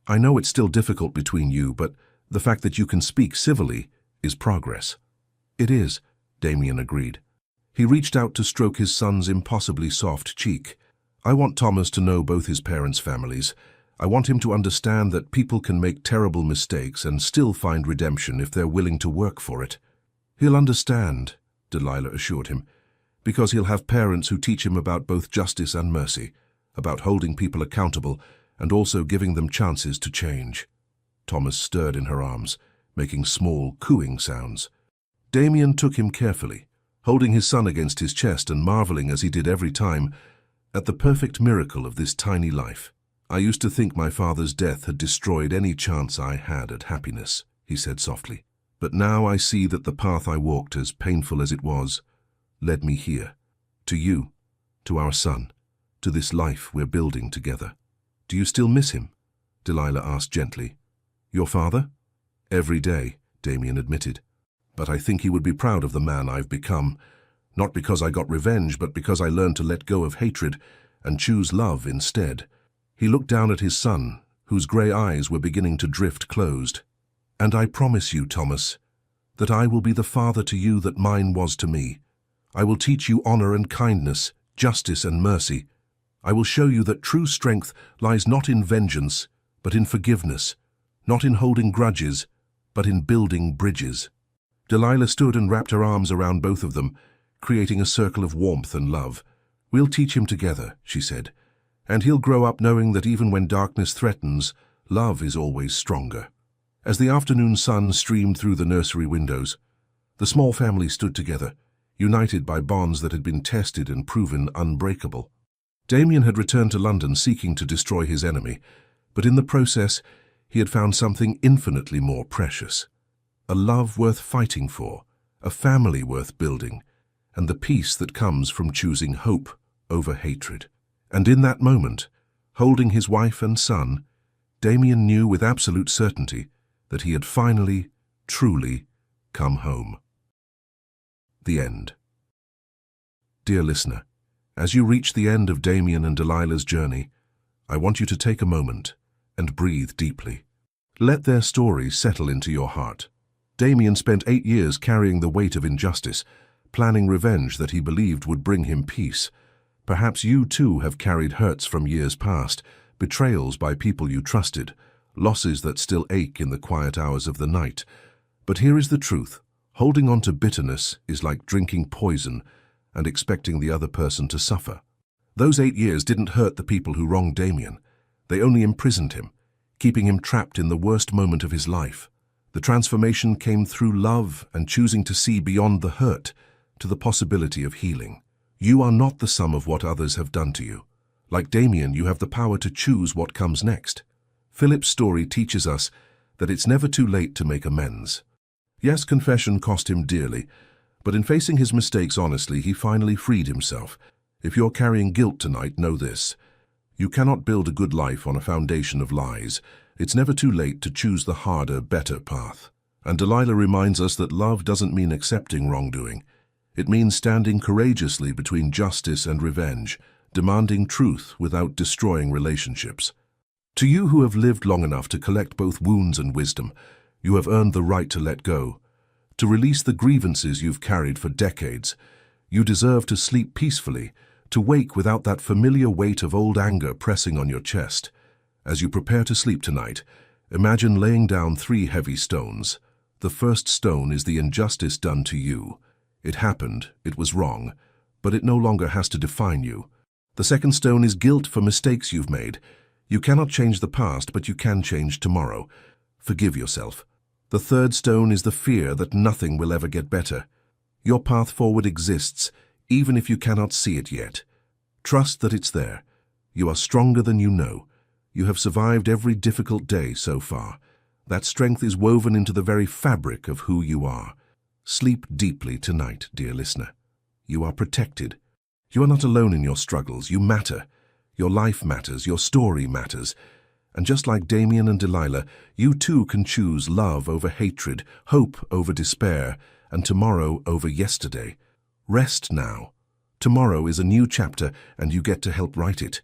I know it's still difficult between you, but the fact that you can speak civilly is progress." "It is," Damien agreed. He reached out to stroke his son's impossibly soft cheek. "I want Thomas to know both his parents' families. I want him to understand that people can make terrible mistakes and still find redemption if they're willing to work for it." "He'll understand," Delilah assured him, "because he'll have parents who teach him about both justice and mercy, about holding people accountable and also giving them chances to change." Thomas stirred in her arms, making small, cooing sounds. Damien took him carefully, holding his son against his chest and marveling, as he did every time, at the perfect miracle of this tiny life. "I used to think my father's death had destroyed any chance I had at happiness," he said softly. "But now I see that the path I walked, as painful as it was, led me here, to you, to our son, to this life we're building together." "Do you still miss him?" Delilah asked gently. "Your father?" "Every day," Damien admitted. "But I think he would be proud of the man I've become, not because I got revenge, but because I learned to let go of hatred and choose love instead." He looked down at his son, whose grey eyes were beginning to drift closed. "And I promise you, Thomas, that I will be the father to you that mine was to me. I will teach you honor and kindness, justice and mercy. I will show you that true strength lies not in vengeance, but in forgiveness, not in holding grudges, but in building bridges." Delilah stood and wrapped her arms around both of them, creating a circle of warmth and love. "We'll teach him together," she said, "and he'll grow up knowing that even when darkness threatens, love is always stronger." As the afternoon sun streamed through the nursery windows, the small family stood together, united by bonds that had been tested and proven unbreakable. Damien had returned to London seeking to destroy his enemy, but in the process he had found something infinitely more precious: a love worth fighting for, a family worth building, and the peace that comes from choosing hope over hatred. And in that moment, holding his wife and son, Damien knew with absolute certainty that he had finally, truly come home. The end. Dear listener, as you reach the end of Damien and Delilah's journey, I want you to take a moment and breathe deeply. Let their story settle into your heart. Damien spent 8 years carrying the weight of injustice, planning revenge that he believed would bring him peace. Perhaps you too have carried hurts from years past, betrayals by people you trusted, losses that still ache in the quiet hours of the night. But here is the truth: holding on to bitterness is like drinking poison and expecting the other person to suffer. Those 8 years didn't hurt the people who wronged Damien. They only imprisoned him, keeping him trapped in the worst moment of his life. The transformation came through love and choosing to see beyond the hurt to the possibility of healing. You are not the sum of what others have done to you. Like Damien, you have the power to choose what comes next. Philip's story teaches us that it's never too late to make amends. Yes, confession cost him dearly, but in facing his mistakes honestly, he finally freed himself. If you're carrying guilt tonight, know this. You cannot build a good life on a foundation of lies. It's never too late to choose the harder, better path. And Delilah reminds us that love doesn't mean accepting wrongdoing. It means standing courageously between justice and revenge, demanding truth without destroying relationships. To you who have lived long enough to collect both wounds and wisdom, you have earned the right to let go, to release the grievances you've carried for decades. You deserve to sleep peacefully, to wake without that familiar weight of old anger pressing on your chest. As you prepare to sleep tonight, imagine laying down 3 heavy stones. The first stone is the injustice done to you. It happened, it was wrong, but it no longer has to define you. The second stone is guilt for mistakes you've made. You cannot change the past, but you can change tomorrow. Forgive yourself. The third stone is the fear that nothing will ever get better. Your path forward exists, even if you cannot see it yet. Trust that it's there. You are stronger than you know. You have survived every difficult day so far. That strength is woven into the very fabric of who you are. Sleep deeply tonight, dear listener. You are protected. You are not alone in your struggles. You matter. Your life matters. Your story matters. And just like Damien and Delilah, you too can choose love over hatred, hope over despair, and tomorrow over yesterday. Rest now. Tomorrow is a new chapter, and you get to help write it.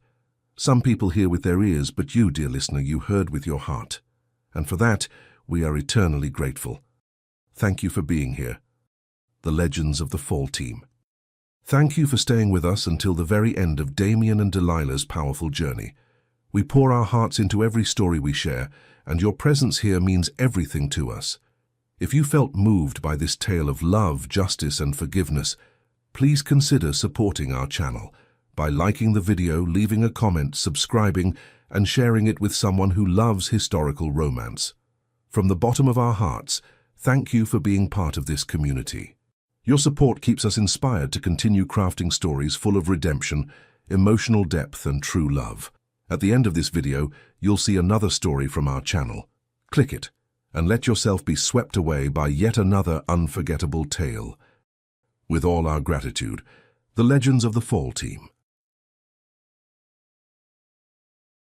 Some people hear with their ears, but you, dear listener, you heard with your heart. And for that, we are eternally grateful. Thank you for being here. The Legends of the Fall Team. Thank you for staying with us until the very end of Damien and Delilah's powerful journey. We pour our hearts into every story we share, and your presence here means everything to us. If you felt moved by this tale of love, justice, and forgiveness, please consider supporting our channel by liking the video, leaving a comment, subscribing, and sharing it with someone who loves historical romance. From the bottom of our hearts, thank you for being part of this community. Your support keeps us inspired to continue crafting stories full of redemption, emotional depth, and true love. At the end of this video, you'll see another story from our channel. Click it, and let yourself be swept away by yet another unforgettable tale. With all our gratitude, the Legends of the Fall Team.